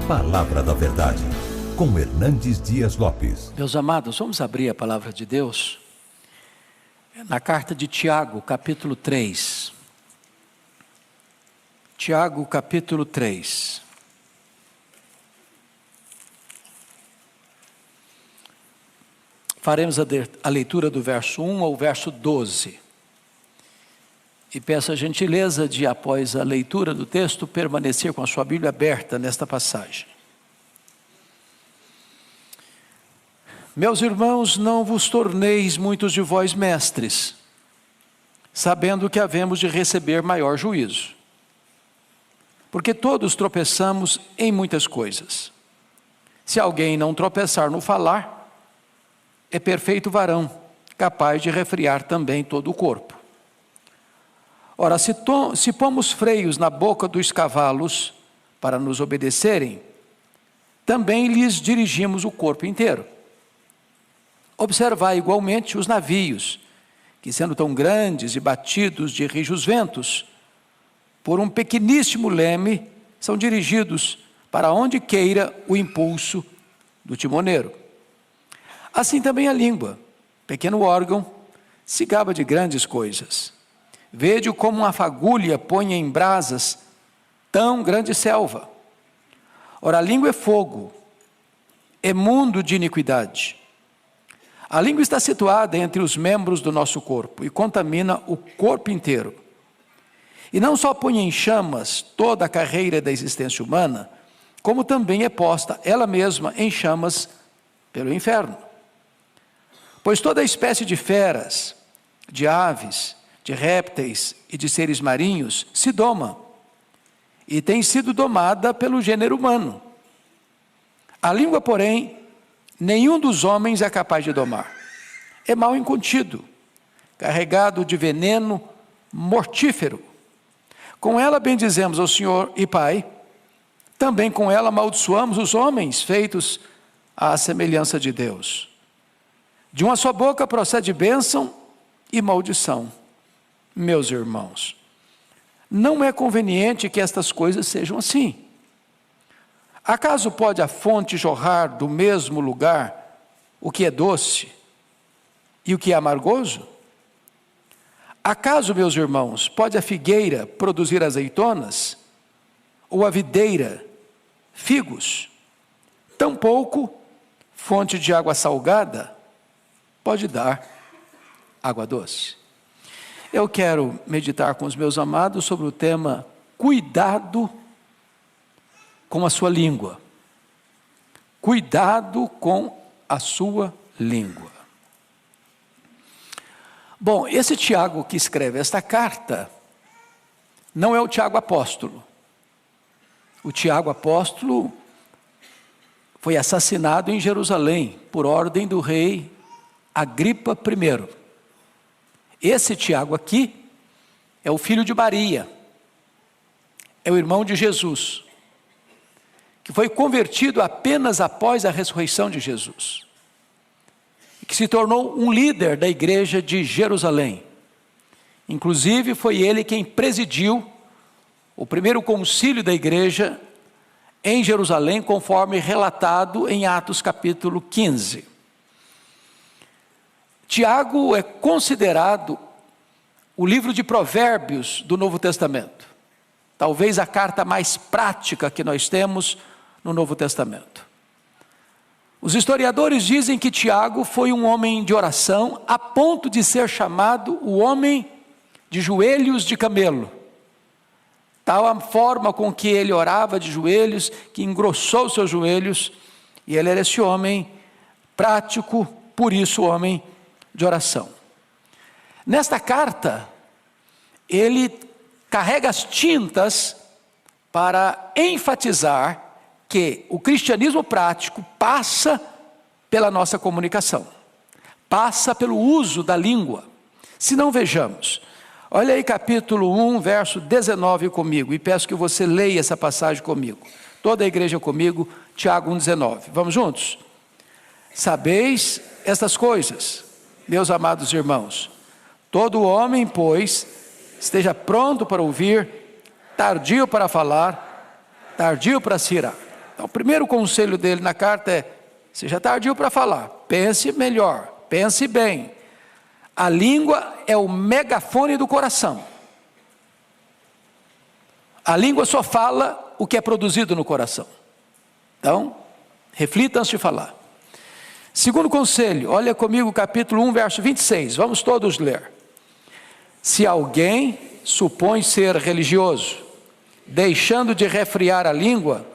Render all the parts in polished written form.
Palavra da Verdade, com Hernandes Dias Lopes. Meus amados, vamos abrir a palavra de Deus na carta de Tiago, capítulo 3. Tiago, capítulo 3. Faremos a leitura do verso 1 ao verso 12. E peço a gentileza de, após a leitura do texto, permanecer com a sua Bíblia aberta nesta passagem. Meus irmãos, não vos torneis muitos de vós mestres, sabendo que havemos de receber maior juízo. Porque todos tropeçamos em muitas coisas. Se alguém não tropeçar no falar, é perfeito varão, capaz de refrear também todo o corpo. Ora, se pomos freios na boca dos cavalos para nos obedecerem, também lhes dirigimos o corpo inteiro. Observai igualmente os navios, que sendo tão grandes e batidos de rijos ventos, por um pequeníssimo leme, são dirigidos para onde queira o impulso do timoneiro. Assim também a língua, pequeno órgão, se gaba de grandes coisas. Vede como uma fagulha põe em brasas tão grande selva. Ora, a língua é fogo, é mundo de iniquidade. A língua está situada entre os membros do nosso corpo e contamina o corpo inteiro. E não só põe em chamas toda a carreira da existência humana, como também é posta ela mesma em chamas pelo inferno. Pois toda espécie de feras, de aves, de répteis e de seres marinhos se doma, e tem sido domada pelo gênero humano. A língua, porém, nenhum dos homens é capaz de domar. É mal incontido, carregado de veneno mortífero. Com ela bendizemos ao Senhor e Pai, também com ela amaldiçoamos os homens feitos à semelhança de Deus. De uma só boca procede bênção e maldição. Meus irmãos, não é conveniente que estas coisas sejam assim. Acaso pode a fonte jorrar do mesmo lugar o que é doce e o que é amargoso? Acaso, meus irmãos, pode a figueira produzir azeitonas ou a videira figos? Tampouco fonte de água salgada pode dar água doce. Eu quero meditar com os meus amados sobre o tema cuidado com a sua língua. Cuidado com a sua língua. Bom, esse Tiago que escreve esta carta não é o Tiago apóstolo. O Tiago apóstolo foi assassinado em Jerusalém por ordem do rei Agripa I. Esse Tiago aqui é o filho de Maria, é o irmão de Jesus, que foi convertido apenas após a ressurreição de Jesus, e que se tornou um líder da igreja de Jerusalém. Inclusive foi ele quem presidiu o primeiro concílio da igreja em Jerusalém, conforme relatado em Atos capítulo 15. Tiago é considerado o livro de Provérbios do Novo Testamento. Talvez a carta mais prática que nós temos no Novo Testamento. Os historiadores dizem que Tiago foi um homem de oração a ponto de ser chamado o homem de joelhos de camelo. Tal a forma com que ele orava de joelhos, que engrossou seus joelhos, e ele era esse homem prático, por isso homem de oração. Nesta carta, ele carrega as tintas para enfatizar que o cristianismo prático passa pela nossa comunicação, passa pelo uso da língua. Se não, vejamos, olha aí capítulo 1, verso 19 comigo, e peço que você leia essa passagem comigo, toda a igreja comigo, Tiago 1,19, vamos juntos? Sabeis estas coisas, meus amados irmãos, todo homem, pois, esteja pronto para ouvir, tardio para falar, tardio para se irar. Então, o primeiro conselho dele na carta é: seja tardio para falar, pense melhor, pense bem. A língua é o megafone do coração. A língua só fala o que é produzido no coração. Então, reflita antes de falar. Segundo conselho, olha comigo capítulo 1, verso 26, vamos todos ler. Se alguém supõe ser religioso, deixando de refrear a língua,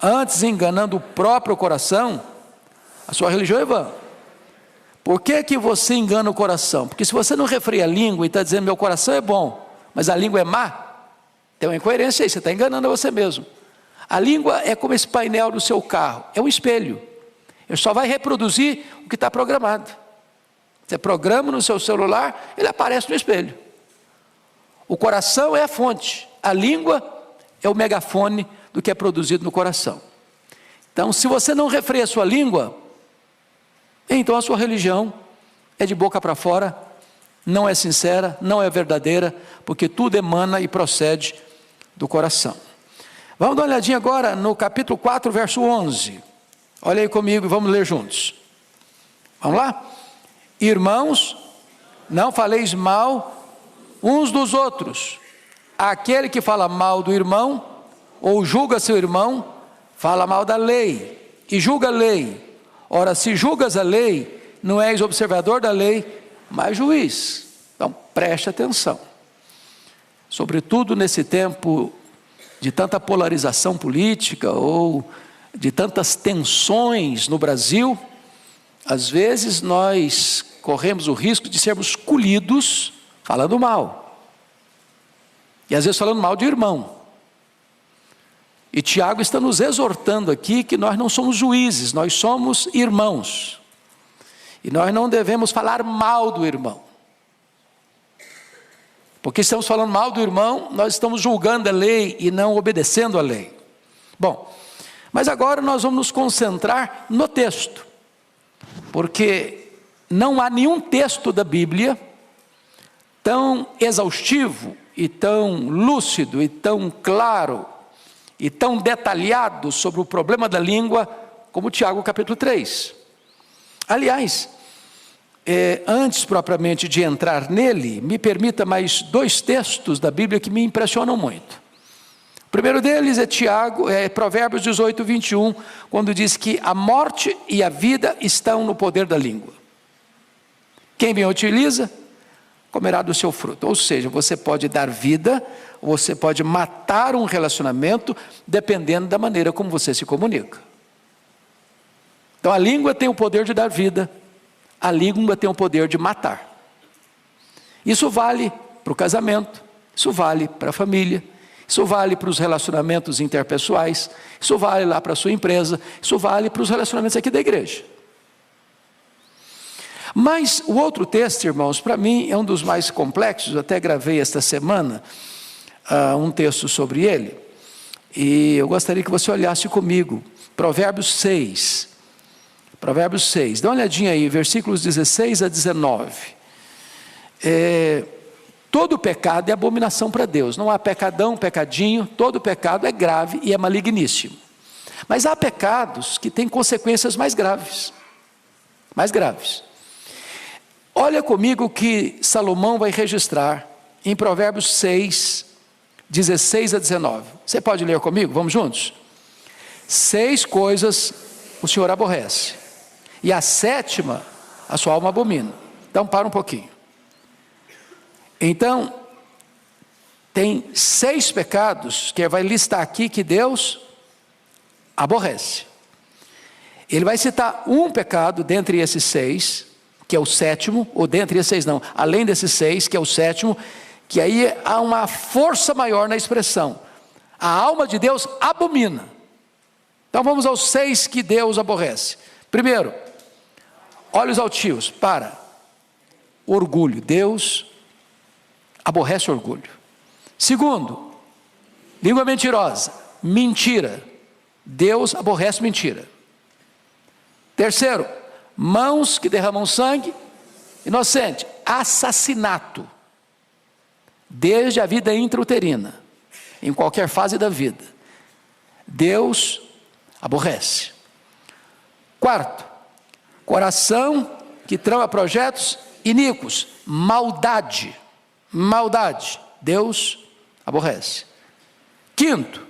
antes enganando o próprio coração, a sua religião é vã. Por que você engana o coração? Porque se você não refreia a língua e está dizendo meu coração é bom, mas a língua é má, tem uma incoerência aí, você está enganando a você mesmo. A língua é como esse painel do seu carro, é um espelho. Ele só vai reproduzir o que está programado. Você programa no seu celular, ele aparece no espelho. O coração é a fonte, a língua é o megafone do que é produzido no coração. Então, se você não refreia a sua língua, então a sua religião é de boca para fora, não é sincera, não é verdadeira, porque tudo emana e procede do coração. Vamos dar uma olhadinha agora no capítulo 4, verso 11. Olha aí comigo e vamos ler juntos. Vamos lá? Irmãos, não faleis mal uns dos outros. Aquele que fala mal do irmão, ou julga seu irmão, fala mal da lei, e julga a lei. Ora, se julgas a lei, não és observador da lei, mas juiz. Então, preste atenção. Sobretudo nesse tempo de tanta polarização política, ou de tantas tensões no Brasil, às vezes nós corremos o risco de sermos escolhidos falando mal. E às vezes falando mal de irmão. E Tiago está nos exortando aqui que nós não somos juízes, nós somos irmãos. E nós não devemos falar mal do irmão. Porque se estamos falando mal do irmão, nós estamos julgando a lei e não obedecendo a lei. Bom, mas agora nós vamos nos concentrar no texto. Porque não há nenhum texto da Bíblia tão exaustivo e tão lúcido e tão claro e tão detalhado sobre o problema da língua como Tiago capítulo 3. Aliás, antes propriamente de entrar nele, me permita mais dois textos da Bíblia que me impressionam muito. O primeiro deles é Provérbios 18, 21, quando diz que a morte e a vida estão no poder da língua. Quem bem utiliza, comerá do seu fruto. Ou seja, você pode dar vida, você pode matar um relacionamento, dependendo da maneira como você se comunica. Então a língua tem o poder de dar vida, a língua tem o poder de matar. Isso vale para o casamento, isso vale para a família, isso vale para os relacionamentos interpessoais, isso vale lá para a sua empresa, isso vale para os relacionamentos aqui da igreja. Mas o outro texto, irmãos, para mim é um dos mais complexos, até gravei esta semana um texto sobre ele, e eu gostaria que você olhasse comigo, Provérbios 6, dá uma olhadinha aí, versículos 16 a 19, todo pecado é abominação para Deus, não há pecadão, pecadinho, todo pecado é grave e é maligníssimo, mas há pecados que têm consequências mais graves. Olha comigo o que Salomão vai registrar em Provérbios 6, 16 a 19. Você pode ler comigo? Vamos juntos? 6 coisas o Senhor aborrece, e a 7ª a sua alma abomina. Então para um pouquinho. Então, tem 6 pecados que ele vai listar aqui que Deus aborrece. Ele vai citar um pecado dentre esses 6, que é o 7º, ou dentre esses 6 não, além desses 6, que é o 7º, que aí há uma força maior na expressão. A alma de Deus abomina. Então vamos aos 6 que Deus aborrece. Primeiro, olhos altivos, orgulho. Deus aborrece orgulho. Segundo, língua mentirosa, mentira. Deus aborrece mentira. Terceiro, mãos que derramam sangue, inocente, assassinato, desde a vida intrauterina, em qualquer fase da vida. Deus aborrece. Quarto, coração que trama projetos iníquos, maldade, Deus aborrece. Quinto,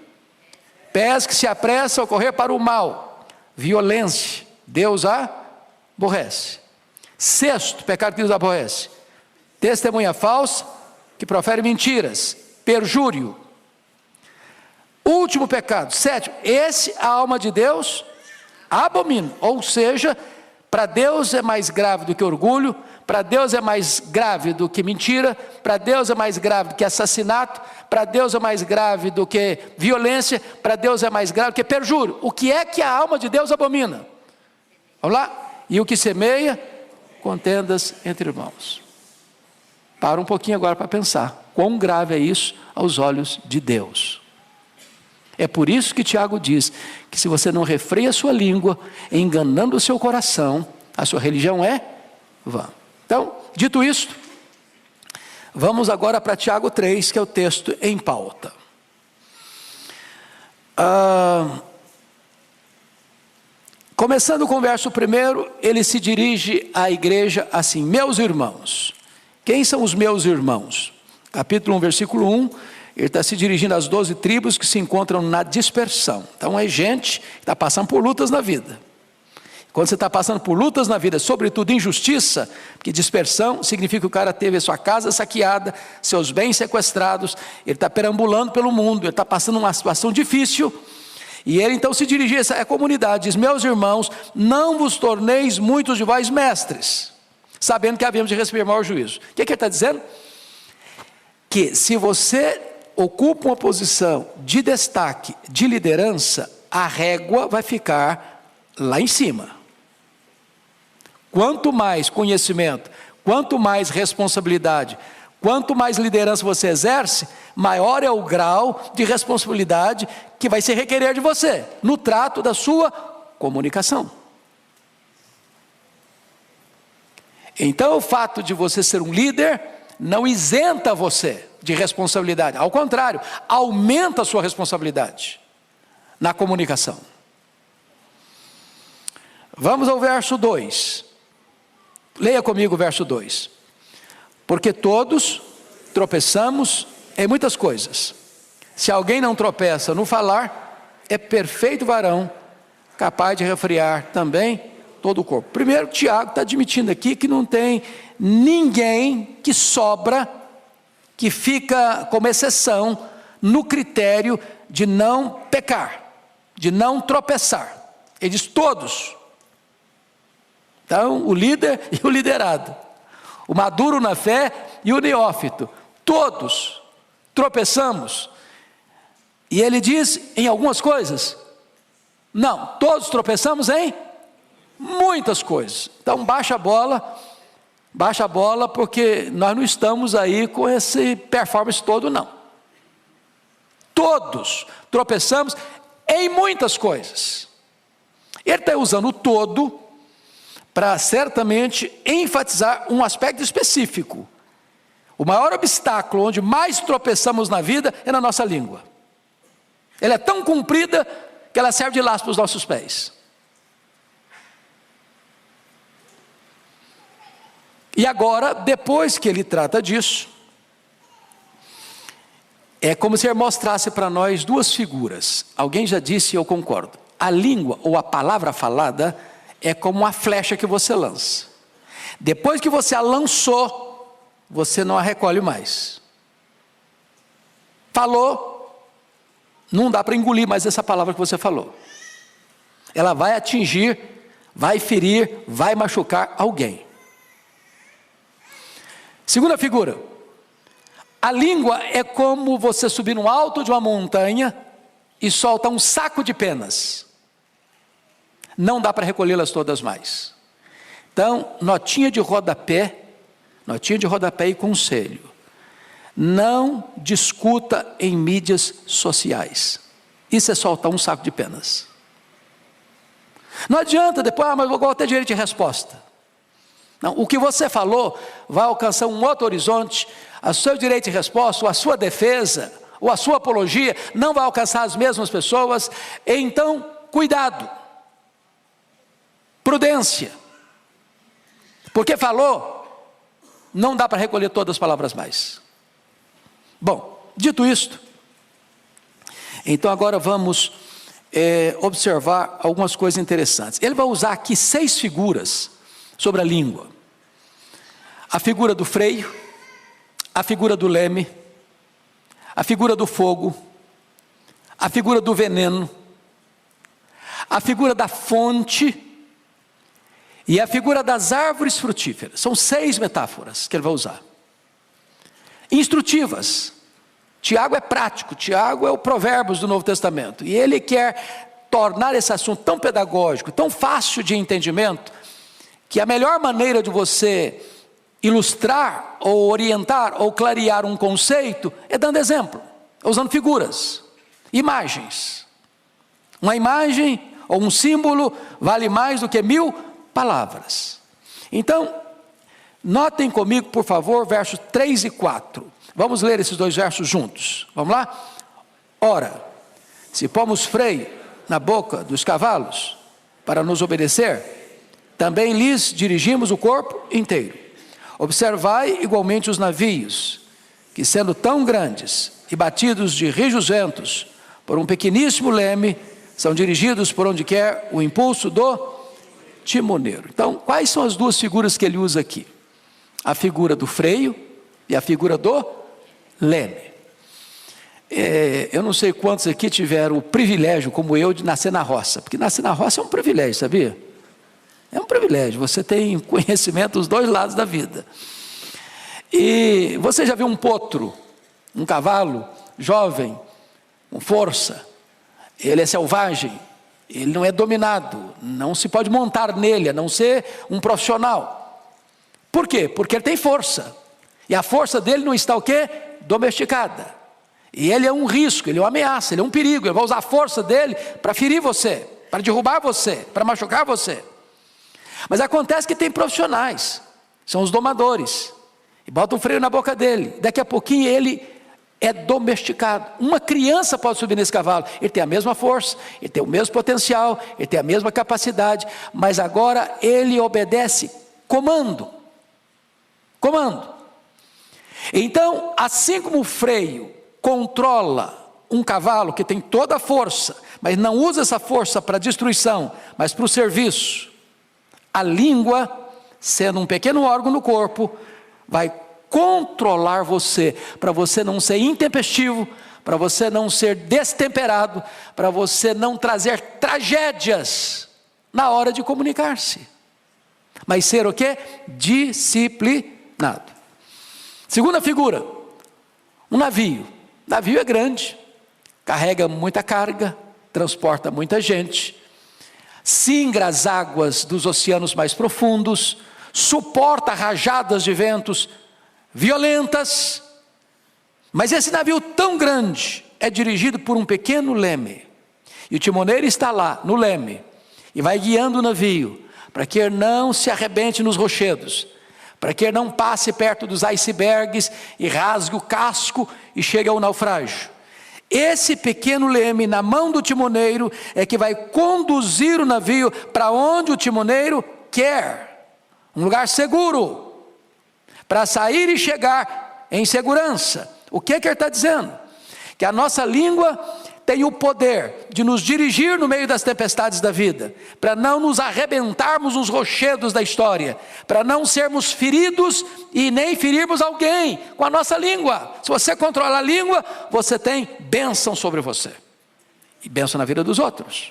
pés que se apressam a correr para o mal, violência, Deus aborrece. Sexto, pecado que Deus aborrece, testemunha falsa que profere mentiras, perjúrio. Último pecado, sétimo, esse a alma de Deus abomina, ou seja, para Deus é mais grave do que orgulho, para Deus é mais grave do que mentira, para Deus é mais grave do que assassinato, para Deus é mais grave do que violência, para Deus é mais grave do que perjúrio. O que é que a alma de Deus abomina? Vamos lá? E o que semeia? Contendas entre irmãos. Para um pouquinho agora para pensar, quão grave é isso aos olhos de Deus. É por isso que Tiago diz que se você não refreia a sua língua, enganando o seu coração, a sua religião é vã. Então, dito isto, vamos agora para Tiago 3, que é o texto em pauta. Começando com o verso 1, ele se dirige à igreja assim: meus irmãos. Quem são os meus irmãos? Capítulo 1, versículo 1, ele está se dirigindo às 12 tribos que se encontram na dispersão. Então é gente que está passando por lutas na vida. Quando você está passando por lutas na vida, sobretudo injustiça, porque dispersão significa que o cara teve a sua casa saqueada, seus bens sequestrados, ele está perambulando pelo mundo, ele está passando uma situação difícil, e ele então se dirige a essa comunidade, diz: meus irmãos, não vos torneis muitos de vós mestres, sabendo que havíamos de receber maior juízo. O que ele está dizendo? Que se você ocupa uma posição de destaque, de liderança, a régua vai ficar lá em cima. Quanto mais conhecimento, quanto mais responsabilidade, quanto mais liderança você exerce, maior é o grau de responsabilidade que vai se requerer de você, no trato da sua comunicação. Então o fato de você ser um líder não isenta você de responsabilidade, ao contrário, aumenta a sua responsabilidade na comunicação. Vamos ao verso 2. Leia comigo o verso 2. Porque todos tropeçamos em muitas coisas. Se alguém não tropeça no falar, é perfeito varão, capaz de refrear também todo o corpo. Primeiro, Tiago está admitindo aqui que não tem ninguém que sobra, que fica como exceção no critério de não pecar, de não tropeçar. Ele diz todos. Então, o líder e o liderado, o maduro na fé e o neófito, todos tropeçamos. E ele diz em algumas coisas? Não, todos tropeçamos em muitas coisas. Então baixa a bola, porque nós não estamos aí com esse performance todo, não. Todos tropeçamos em muitas coisas. Ele está usando o todo para certamente enfatizar um aspecto específico. O maior obstáculo onde mais tropeçamos na vida é na nossa língua. Ela é tão comprida que ela serve de laço para os nossos pés. E agora, depois que ele trata disso, é como se ele mostrasse para nós duas figuras. Alguém já disse e eu concordo. A língua ou a palavra falada é como uma flecha que você lança. Depois que você a lançou, você não a recolhe mais. Falou, não dá para engolir mais essa palavra que você falou. Ela vai atingir, vai ferir, vai machucar alguém. Segunda figura. A língua é como você subir no alto de uma montanha e solta um saco de penas. Não dá para recolhê-las todas mais. Então, notinha de rodapé e conselho. Não discuta em mídias sociais. Isso é soltar um saco de penas. Não adianta depois, mas vou ter direito de resposta. Não, o que você falou vai alcançar um outro horizonte. O seu direito de resposta, ou a sua defesa, ou a sua apologia, não vai alcançar as mesmas pessoas. Então, cuidado, prudência. Porque falou, não dá para recolher todas as palavras mais. Bom, dito isto, então agora vamos observar algumas coisas interessantes. Ele vai usar aqui 6 figuras sobre a língua. A figura do freio, a figura do leme, a figura do fogo, a figura do veneno, a figura da fonte e a figura das árvores frutíferas. São 6 metáforas que ele vai usar. Instrutivas. Tiago é prático, Tiago é o Provérbios do Novo Testamento. E ele quer tornar esse assunto tão pedagógico, tão fácil de entendimento, que a melhor maneira de você ilustrar, ou orientar, ou clarear um conceito, é dando exemplo, usando figuras, imagens. Uma imagem ou um símbolo vale mais do que 1000 palavras. Então, notem comigo, por favor, versos 3 e 4. Vamos ler esses 2 versos juntos. Vamos lá? Ora, se pomos freio na boca dos cavalos para nos obedecer, também lhes dirigimos o corpo inteiro. Observai igualmente os navios, que sendo tão grandes e batidos de rijos ventos por um pequeníssimo leme, são dirigidos por onde quer o impulso do timoneiro. Então, quais são as 2 figuras que ele usa aqui? A figura do freio e a figura do leme. Eu não sei quantos aqui tiveram o privilégio, como eu, de nascer na roça, porque nascer na roça é um privilégio, sabia? É um privilégio, você tem conhecimento dos 2 lados da vida. E você já viu um potro, um cavalo jovem, com força? Ele é selvagem, ele não é dominado, não se pode montar nele, a não ser um profissional. Por quê? Porque ele tem força. E a força dele não está o quê? Domesticada. E ele é um risco, ele é uma ameaça, ele é um perigo. Ele vai usar a força dele para ferir você, para derrubar você, para machucar você. Mas acontece que tem profissionais, são os domadores, e botam um freio na boca dele. Daqui a pouquinho ele é domesticado. Uma criança pode subir nesse cavalo, ele tem a mesma força, ele tem o mesmo potencial, ele tem a mesma capacidade, mas agora ele obedece comando. Então, assim como o freio controla um cavalo que tem toda a força, mas não usa essa força para destruição, mas para o serviço, a língua, sendo um pequeno órgão no corpo, vai controlar você, para você não ser intempestivo, para você não ser destemperado, para você não trazer tragédias na hora de comunicar-se, mas ser o quê? Disciplinado. Segunda figura, um navio. Navio é grande, carrega muita carga, transporta muita gente, singra as águas dos oceanos mais profundos, suporta rajadas de ventos violentas, mas esse navio tão grande é dirigido por um pequeno leme, e o timoneiro está lá no leme, e vai guiando o navio, para que ele não se arrebente nos rochedos, para que ele não passe perto dos icebergs, e rasgue o casco, e chegue ao naufrágio. Esse pequeno leme na mão do timoneiro é que vai conduzir o navio para onde o timoneiro quer, um lugar seguro, para sair e chegar em segurança. O que ele está dizendo? Que a nossa língua tem o poder de nos dirigir no meio das tempestades da vida, para não nos arrebentarmos nos rochedos da história, para não sermos feridos e nem ferirmos alguém com a nossa língua. Se você controla a língua, você tem bênção sobre você, e bênção na vida dos outros.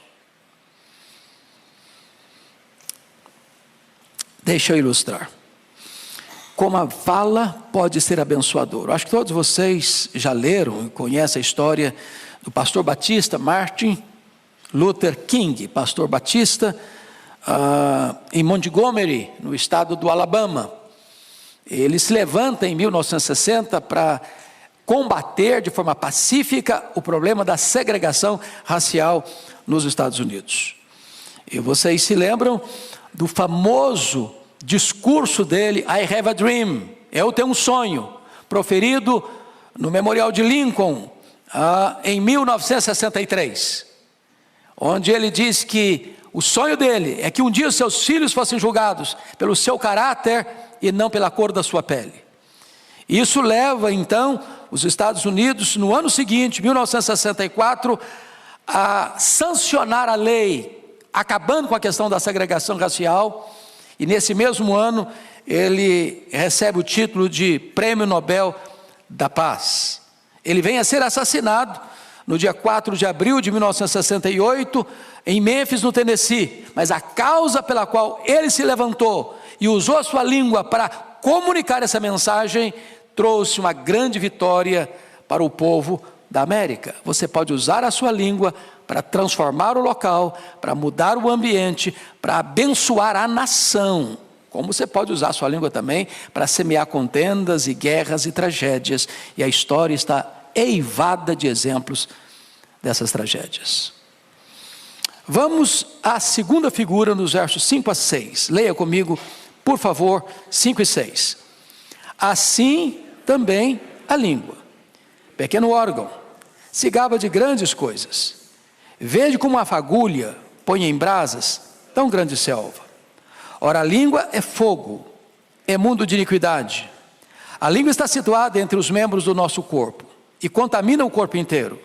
Deixa eu ilustrar como a fala pode ser abençoadora. Acho que todos vocês já leram e conhecem a história do pastor batista Martin Luther King, pastor batista, em Montgomery, no estado do Alabama. Ele se levanta em 1960 para combater de forma pacífica o problema da segregação racial nos Estados Unidos. E vocês se lembram do famoso discurso dele, I have a dream, eu tenho um sonho, proferido no Memorial de Lincoln, em 1963. onde ele diz que o sonho dele é que um dia os seus filhos fossem julgados pelo seu caráter e não pela cor da sua pele. Isso leva então os Estados Unidos, no ano seguinte, 1964, a sancionar a lei, acabando com a questão da segregação racial, e nesse mesmo ano ele recebe o título de Prêmio Nobel da Paz. Ele vem a ser assassinado no dia 4 de abril de 1968, em Memphis, no Tennessee, mas a causa pela qual ele se levantou e usou a sua língua para comunicar essa mensagem, trouxe uma grande vitória para o povo da América. Você pode usar a sua língua para transformar o local, para mudar o ambiente, para abençoar a nação, como você pode usar a sua língua também para semear contendas e guerras e tragédias, e a história está eivada de exemplos dessas tragédias. Vamos à segunda figura nos versos 5 a 6. Leia comigo, por favor, 5 e 6. Assim também a língua, pequeno órgão, se gaba de grandes coisas. Vede como a fagulha põe em brasas tão grande selva. Ora, a língua é fogo, é mundo de iniquidade. A língua está situada entre os membros do nosso corpo e contamina o corpo inteiro.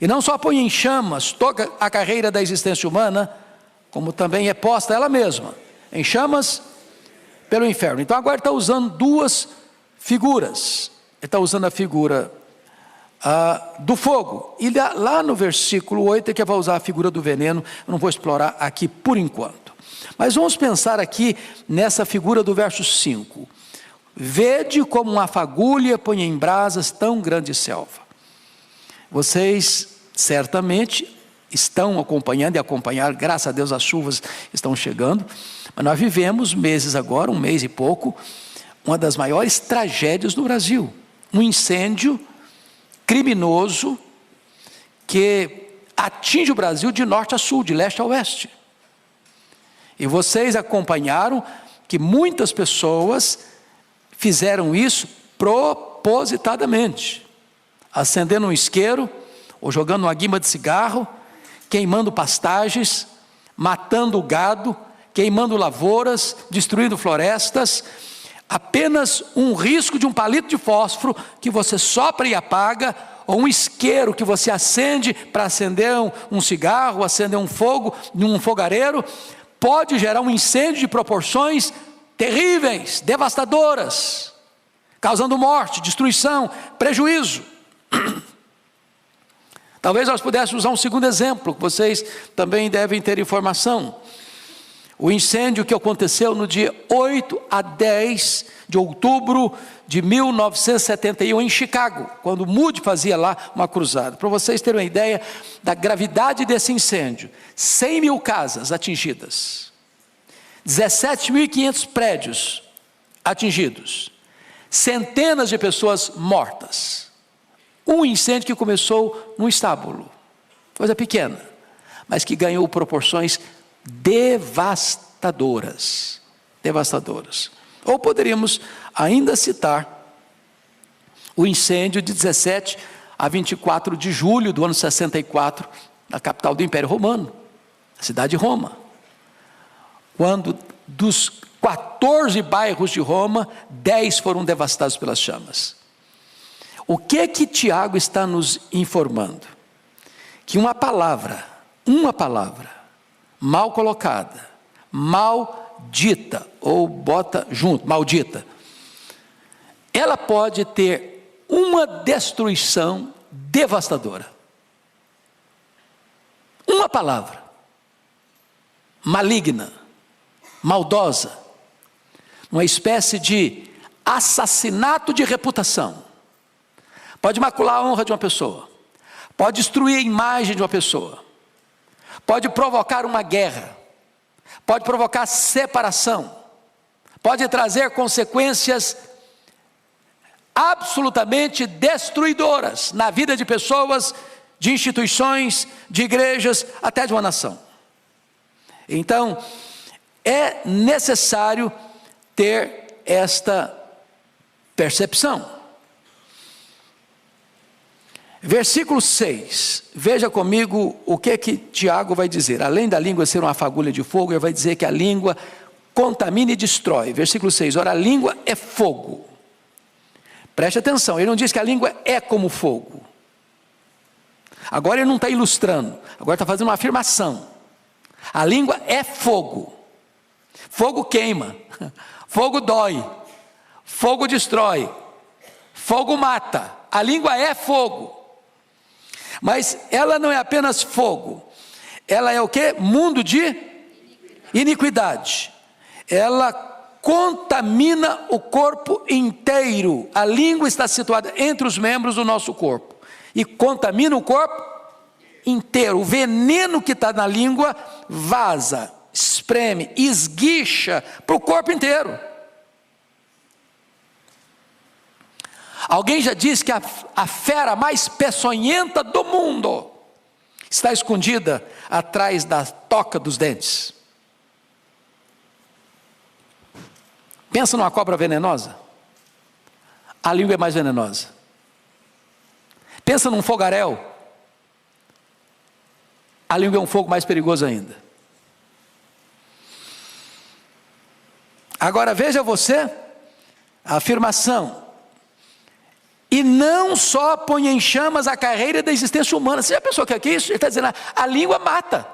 E não só põe em chamas toda a carreira da existência humana, como também é posta ela mesma em chamas pelo inferno. Então agora ele está usando duas figuras. Ele está usando a figura do fogo, e lá no versículo 8 é que vai usar a figura do veneno. Eu não vou explorar aqui por enquanto, mas vamos pensar aqui nessa figura do verso 5. Vede como uma fagulha põe em brasas tão grande selva. Vocês certamente estão acompanhando e acompanhar, graças a Deus as chuvas estão chegando, mas nós vivemos meses agora, um mês e pouco, uma das maiores tragédias no Brasil, um incêndio criminoso que atinge o Brasil de norte a sul, de leste a oeste. E vocês acompanharam que muitas pessoas fizeram isso propositadamente, acendendo um isqueiro, ou jogando uma guimba de cigarro, queimando pastagens, matando o gado, queimando lavouras, destruindo florestas. Apenas um risco de um palito de fósforo que você sopra e apaga, ou um isqueiro que você acende para acender um cigarro, acender um fogo num fogareiro, pode gerar um incêndio de proporções terríveis, devastadoras, causando morte, destruição, prejuízo. Talvez nós pudéssemos usar um segundo exemplo, que vocês também devem ter informação. O incêndio que aconteceu no dia 8 a 10 de outubro de 1971 em Chicago, quando Moody fazia lá uma cruzada. Para vocês terem uma ideia da gravidade desse incêndio, 100 mil casas atingidas, 17.500 prédios atingidos, centenas de pessoas mortas. Um incêndio que começou num estábulo, coisa pequena, mas que ganhou proporções devastadoras. Ou poderíamos ainda citar o incêndio de 17 a 24 de julho do ano 64, na capital do Império Romano, a cidade de Roma, quando dos 14 bairros de Roma, 10 foram devastados pelas chamas. O que Tiago está nos informando? Que uma palavra mal colocada, maldita, ou bota junto, maldita, ela pode ter uma destruição devastadora. Uma palavra maligna, maldosa, uma espécie de assassinato de reputação, pode macular a honra de uma pessoa, pode destruir a imagem de uma pessoa, pode provocar uma guerra, pode provocar separação, pode trazer consequências absolutamente destruidoras na vida de pessoas, de instituições, de igrejas, até de uma nação. Então, é necessário ter esta percepção. Versículo 6, veja comigo o que Tiago vai dizer. Além da língua ser uma fagulha de fogo, ele vai dizer que a língua contamina e destrói. Versículo 6, ora, a língua é fogo. Preste atenção, ele não diz que a língua é como fogo. Agora ele não está ilustrando, agora está fazendo uma afirmação. A língua é fogo. Fogo queima, fogo dói, fogo destrói, fogo mata. A língua é fogo. Mas ela não é apenas fogo. Ela é o quê? Mundo de iniquidade. Ela contamina o corpo inteiro. A língua está situada entre os membros do nosso corpo e contamina o corpo inteiro. O veneno que está na língua vaza, espreme, esguicha para o corpo inteiro. Alguém já disse que a fera mais peçonhenta do mundo está escondida atrás da toca dos dentes. Pensa numa cobra venenosa. A língua é mais venenosa. Pensa num fogaréu. A língua é um fogo mais perigoso ainda. Agora veja você a afirmação. E não só põe em chamas a carreira da existência humana. Você já pensou que aqui isso? Ele está dizendo, a língua mata.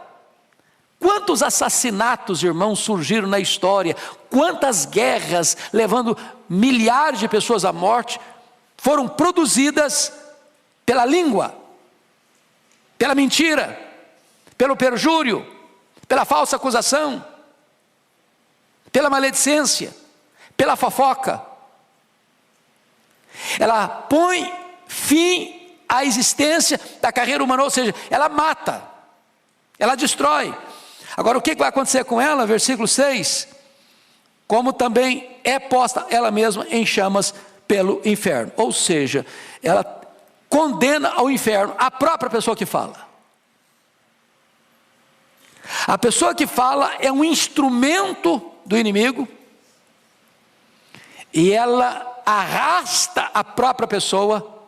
Quantos assassinatos, irmãos, surgiram na história? Quantas guerras, levando milhares de pessoas à morte, foram produzidas pela língua, pela mentira, pelo perjúrio, pela falsa acusação, pela maledicência, pela fofoca. Ela põe fim à existência da carreira humana, ou seja, ela mata, ela destrói. Agora o que vai acontecer com ela? Versículo 6, como também é posta ela mesma em chamas pelo inferno, ou seja, ela condena ao inferno a própria pessoa que fala. A pessoa que fala é um instrumento do inimigo, e ela arrasta a própria pessoa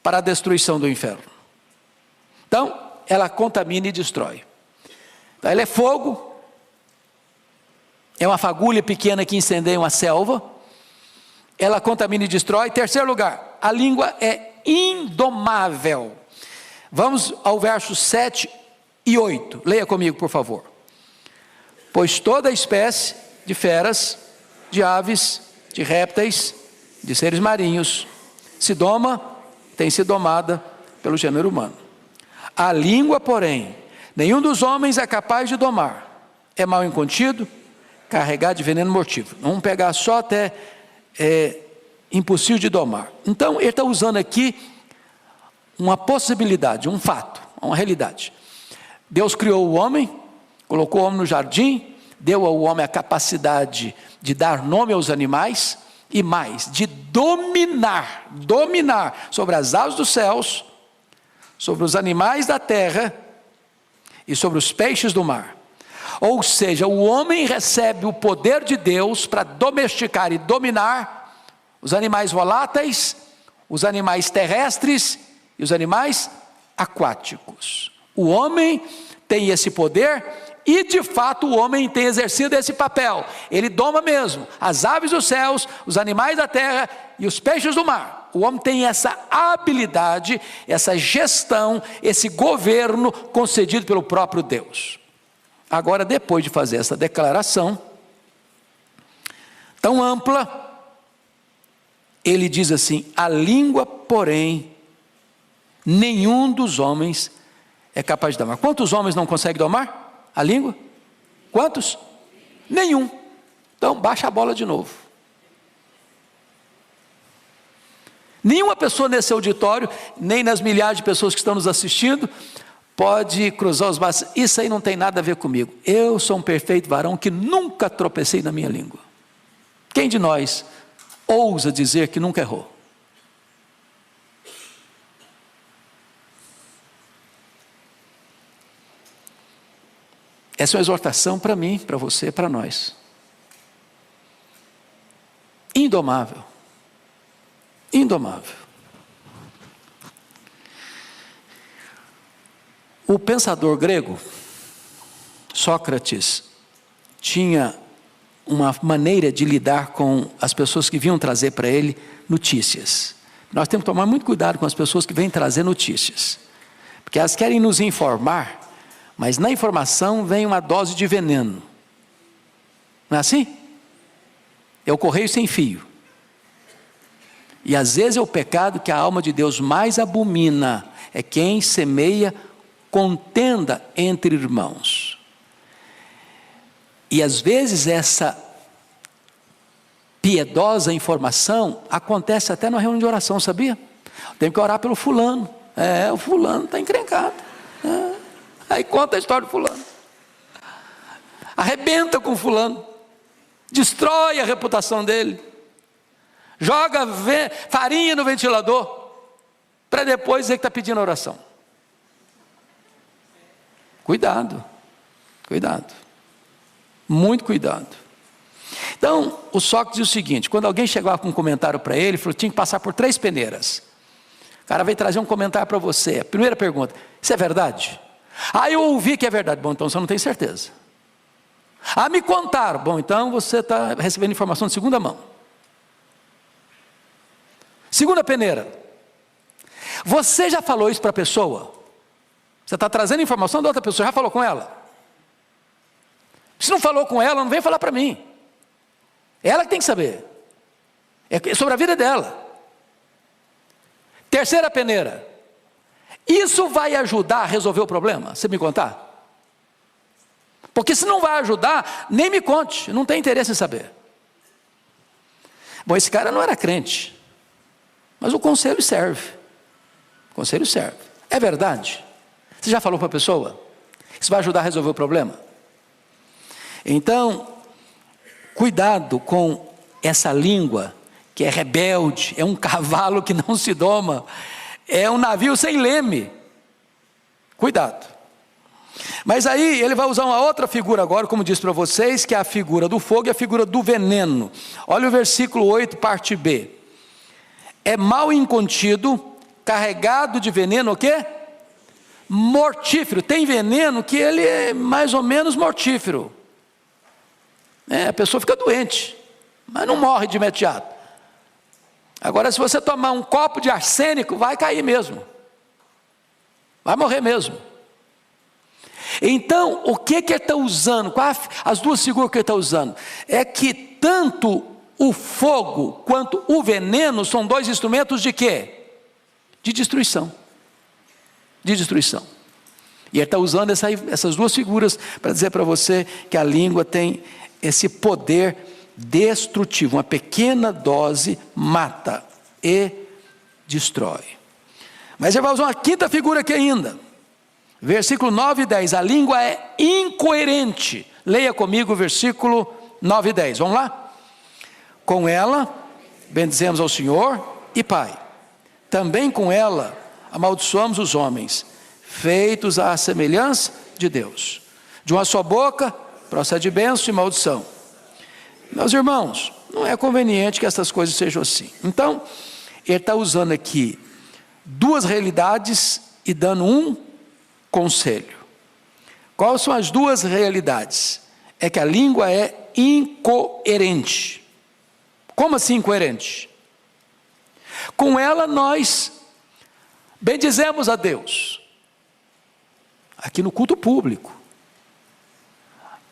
para a destruição do inferno. Então, ela contamina e destrói. Então, ela é fogo, é uma fagulha pequena que incendeia uma selva, ela contamina e destrói. Terceiro lugar, a língua é indomável. Vamos ao verso 7 e 8, leia comigo por favor. Pois toda espécie de feras, de aves, de répteis, de seres marinhos, se doma, tem sido domada pelo gênero humano. A língua, porém, nenhum dos homens é capaz de domar. É mal incontido, carregado de veneno mortífero. Vamos pegar só até impossível de domar. Então, ele está usando aqui uma possibilidade, um fato, uma realidade. Deus criou o homem, colocou o homem no jardim, deu ao homem a capacidade de dar nome aos animais e mais, de dominar sobre as aves dos céus, sobre os animais da terra e sobre os peixes do mar. Ou seja, o homem recebe o poder de Deus para domesticar e dominar os animais voláteis, os animais terrestres e os animais aquáticos. O homem tem esse poder e de fato o homem tem exercido esse papel. Ele doma mesmo as aves dos céus, os animais da terra e os peixes do mar. O homem tem essa habilidade, essa gestão, esse governo concedido pelo próprio Deus. Agora, depois de fazer essa declaração tão ampla, ele diz assim: a língua, porém, nenhum dos homens é capaz de domar. Quantos homens não conseguem domar a língua? Quantos? Nenhum. Então baixa a bola de novo. Nenhuma pessoa nesse auditório, nem nas milhares de pessoas que estão nos assistindo, pode cruzar os braços. Isso aí não tem nada a ver comigo. Eu sou um perfeito varão que nunca tropecei na minha língua. Quem de nós ousa dizer que nunca errou? Essa é uma exortação para mim, para você, para nós. Indomável. Indomável. O pensador grego, Sócrates, tinha uma maneira de lidar com as pessoas que vinham trazer para ele notícias. Nós temos que tomar muito cuidado com as pessoas que vêm trazer notícias, porque elas querem nos informar, mas na informação vem uma dose de veneno. Não é assim? É o correio sem fio. E às vezes é o pecado que a alma de Deus mais abomina, é quem semeia contenda entre irmãos. E às vezes essa piedosa informação acontece até na reunião de oração, sabia? Tem que orar pelo fulano. O fulano está encrencado. Aí conta a história do fulano. Arrebenta com o fulano. Destrói a reputação dele. Joga farinha no ventilador. Para depois dizer que está pedindo oração. Cuidado. Cuidado. Muito cuidado. Então, o Sócrates diz o seguinte: quando alguém chegava com um comentário para ele, ele falou: tinha que passar por 3 peneiras. O cara veio trazer um comentário para você. A primeira pergunta: isso é verdade? Eu ouvi que é verdade. Bom, então você não tem certeza. Me contaram. Bom, então você está recebendo informação de segunda mão. Segunda peneira: você já falou isso para a pessoa? Você está trazendo informação da outra pessoa, já falou com ela? Se não falou com ela, não vem falar para mim. Ela que tem que saber. É sobre a vida dela. Terceira peneira: isso vai ajudar a resolver o problema? Você me contar? Porque se não vai ajudar, nem me conte, não tem interesse em saber. Bom, esse cara não era crente, mas o conselho serve. O conselho serve. É verdade? Você já falou para a pessoa? Isso vai ajudar a resolver o problema? Então, cuidado com essa língua que é rebelde, é um cavalo que não se doma, é um navio sem leme. Cuidado. Mas aí ele vai usar uma outra figura agora, como disse para vocês, que é a figura do fogo e a figura do veneno. Olha o versículo 8, parte B. É mal incontido, carregado de veneno, o quê? Mortífero. Tem veneno que ele é mais ou menos mortífero. A pessoa fica doente, mas não morre de imediato. Agora, se você tomar um copo de arsênico, vai cair mesmo. Vai morrer mesmo. Então, o que ele está usando? As duas figuras que ele está usando é que tanto o fogo quanto o veneno são 2 instrumentos de quê? De destruição. De destruição. E ele está usando essas duas figuras para dizer para você que a língua tem esse poder destrutivo. Uma pequena dose mata e destrói. Mas ele vai usar uma quinta figura aqui ainda. Versículo 9 e 10. A língua é incoerente. Leia comigo o versículo 9 e 10. Vamos lá? Com ela bendizemos ao Senhor e Pai. Também com ela amaldiçoamos os homens, feitos à semelhança de Deus. De uma só boca procede bênção e maldição. Meus irmãos, não é conveniente que essas coisas sejam assim. Então, ele está usando aqui 2 realidades e dando um conselho. Quais são as 2 realidades? É que a língua é incoerente. Como assim incoerente? Com ela nós bendizemos a Deus. Aqui no culto público.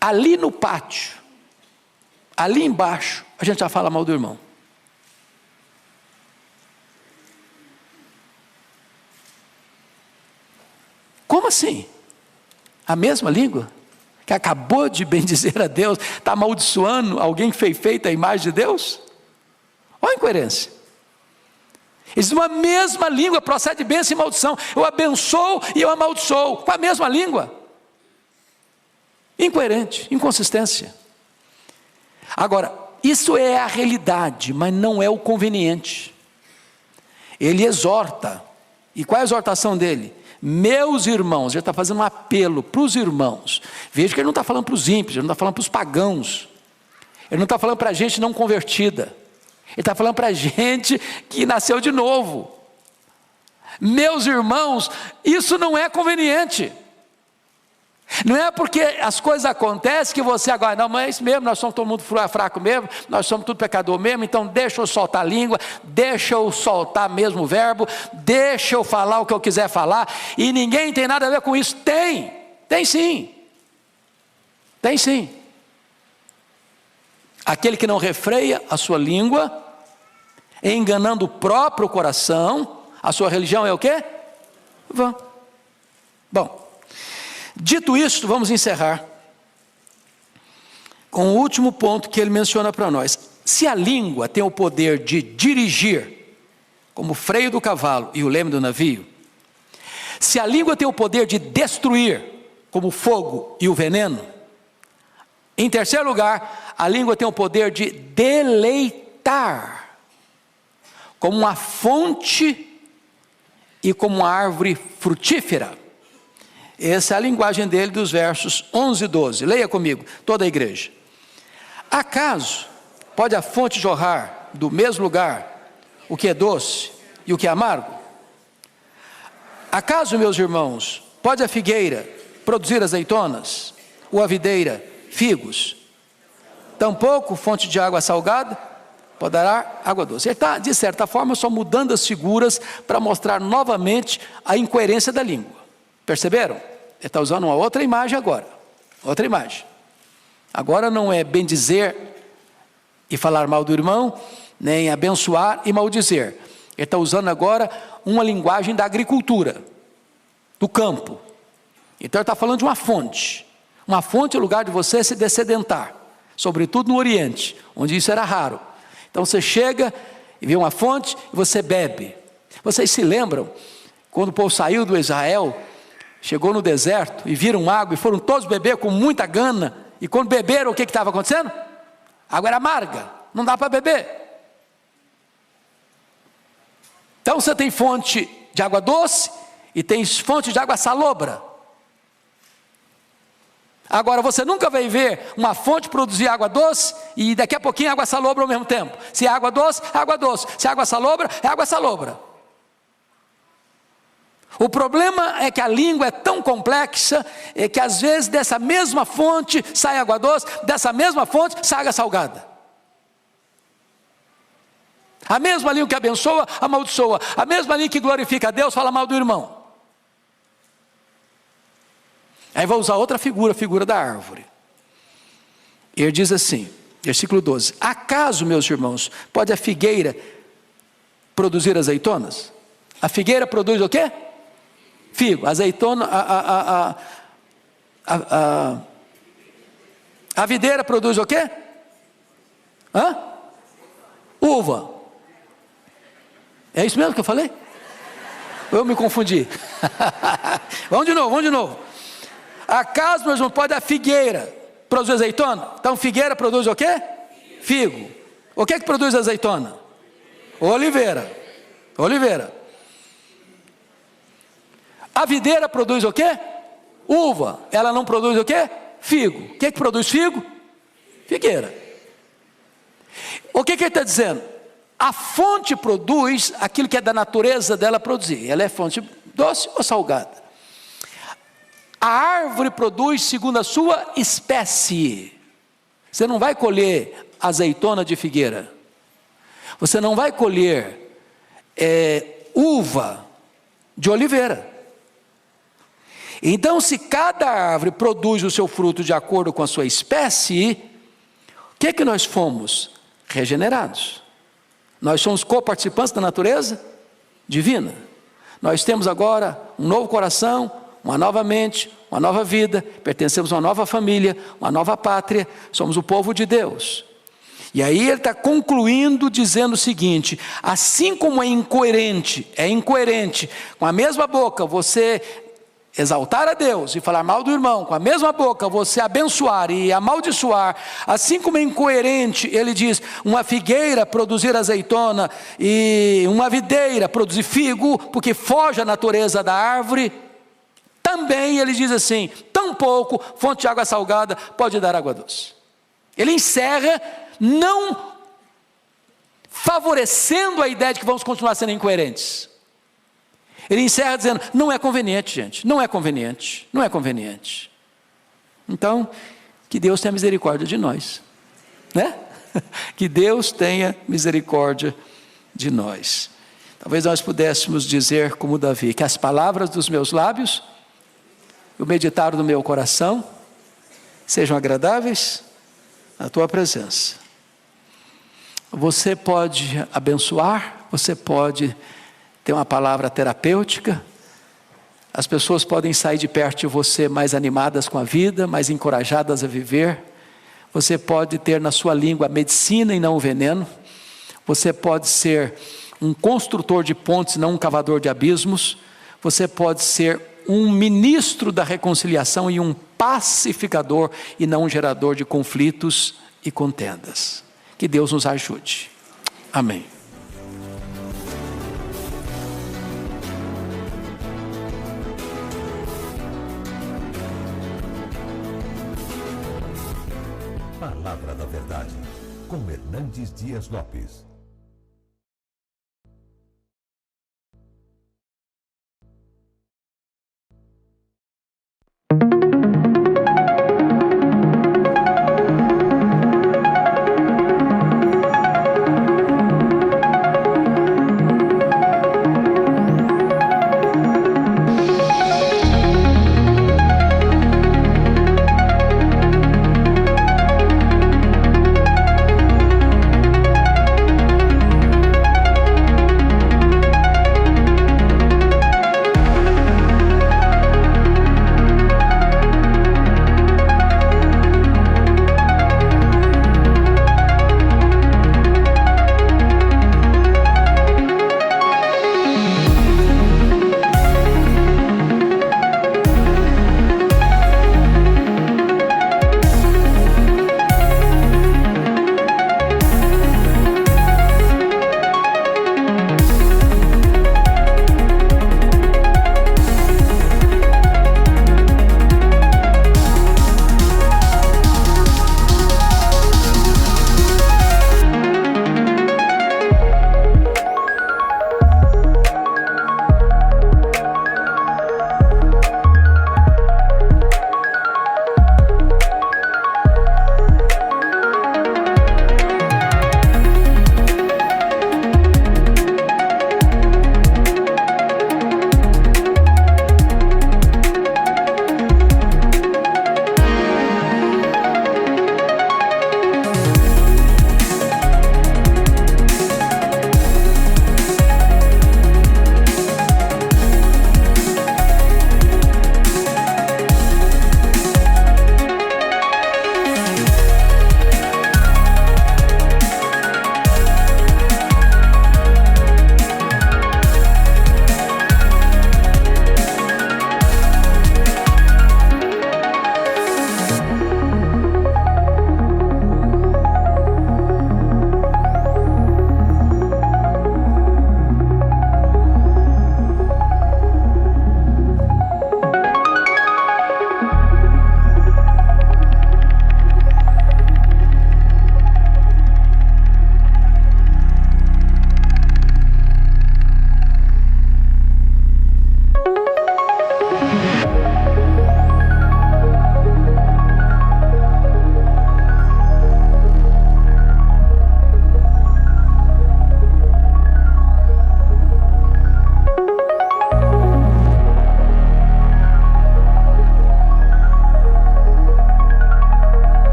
Ali no pátio, ali embaixo, a gente já fala mal do irmão. Como assim? A mesma língua? Que acabou de bendizer a Deus, está amaldiçoando alguém que foi feito à imagem de Deus? Olha a incoerência. Existe uma mesma língua, procede bênção e maldição. Eu abençoo e eu amaldiçoo, com a mesma língua. Incoerente, inconsistência. Agora, isso é a realidade, mas não é o conveniente. Ele exorta. E qual é a exortação dele? Meus irmãos, ele está fazendo um apelo para os irmãos. Veja que ele não está falando para os ímpios, ele não está falando para os pagãos. Ele não está falando para a gente não convertida. Ele está falando para a gente que nasceu de novo. Meus irmãos, isso não é conveniente. Não é porque as coisas acontecem que você agora, não, mas é isso mesmo, nós somos todo mundo fraco mesmo, nós somos tudo pecador mesmo, então deixa eu soltar a língua, deixa eu soltar mesmo o verbo, deixa eu falar o que eu quiser falar, e ninguém tem nada a ver com isso. Tem sim. Tem sim. Aquele que não refreia a sua língua, enganando o próprio coração, a sua religião é o quê? Vã. Bom, dito isto, vamos encerrar com o último ponto que ele menciona para nós. Se a língua tem o poder de dirigir, como o freio do cavalo e o leme do navio, se a língua tem o poder de destruir, como o fogo e o veneno, em terceiro lugar, a língua tem o poder de deleitar, como uma fonte e como uma árvore frutífera. Essa é a linguagem dele dos versos 11 e 12. Leia comigo, toda a igreja. Acaso pode a fonte jorrar do mesmo lugar o que é doce e o que é amargo? Acaso, meus irmãos, pode a figueira produzir azeitonas, ou a videira figos? Tampouco fonte de água salgada poderá água doce. Ele está, de certa forma, só mudando as figuras para mostrar novamente a incoerência da língua. Perceberam? Ele está usando uma outra imagem agora. Outra imagem. Agora não é bem dizer e falar mal do irmão, nem abençoar e maldizer. Ele está usando agora uma linguagem da agricultura, do campo. Então ele está falando de uma fonte. Uma fonte é o lugar de você se dessedentar, sobretudo no Oriente, onde isso era raro. Então você chega e vê uma fonte e você bebe. Vocês se lembram, quando o povo saiu do Israel, chegou no deserto e viram água e foram todos beber com muita gana, e quando beberam, o que estava acontecendo? A água era amarga, não dá para beber. Então você tem fonte de água doce e tem fonte de água salobra. Agora você nunca vai ver uma fonte produzir água doce e daqui a pouquinho água salobra ao mesmo tempo. Se é água doce, é água doce. Se é água salobra, é água salobra. O problema é que a língua é tão complexa, que às vezes dessa mesma fonte sai água doce, dessa mesma fonte sai água salgada. A mesma língua que abençoa, amaldiçoa. A mesma língua que glorifica a Deus, fala mal do irmão. Aí vou usar outra figura, a figura da árvore. Ele diz assim, versículo 12: acaso, meus irmãos, pode a figueira produzir azeitonas? A figueira produz o quê? Figo. Azeitona, a videira produz o quê? Uva. É isso mesmo que eu falei? Eu me confundi. Vamos de novo. Acaso, meus irmãos, pode a figueira produzir azeitona? Então figueira produz o quê? Figo. O que produz azeitona? Oliveira. A videira produz o quê? Uva. Ela não produz o quê? Figo. O que produz figo? Figueira. O que ele está dizendo? A fonte produz aquilo que é da natureza dela produzir. Ela é fonte doce ou salgada? A árvore produz segundo a sua espécie. Você não vai colher azeitona de figueira. Você não vai colher uva de oliveira. Então, se cada árvore produz o seu fruto de acordo com a sua espécie, o que nós fomos? Regenerados. Nós somos coparticipantes da natureza divina. Nós temos agora um novo coração, uma nova mente, uma nova vida, pertencemos a uma nova família, uma nova pátria, somos o povo de Deus. E aí ele está concluindo dizendo o seguinte: assim como é incoerente com a mesma boca você exaltar a Deus e falar mal do irmão, com a mesma boca você abençoar e amaldiçoar, assim como é incoerente, ele diz, uma figueira produzir azeitona e uma videira produzir figo, porque foge à natureza da árvore, também ele diz assim, tampouco fonte de água salgada pode dar água doce. Ele encerra não favorecendo a ideia de que vamos continuar sendo incoerentes. Ele encerra dizendo, não é conveniente, gente, não é conveniente. Então, que Deus tenha misericórdia de nós, né? Que Deus tenha misericórdia de nós. Talvez nós pudéssemos dizer como Davi, que as palavras dos meus lábios, o meditar do meu coração, sejam agradáveis na tua presença. Você pode abençoar, você pode ter uma palavra terapêutica, as pessoas podem sair de perto de você mais animadas com a vida, mais encorajadas a viver. Você pode ter na sua língua a medicina e não o veneno. Você pode ser um construtor de pontes, não um cavador de abismos. Você pode ser um ministro da reconciliação e um pacificador e não um gerador de conflitos e contendas. Que Deus nos ajude. Amém. Palavra da Verdade, com Hernandes Dias Lopes.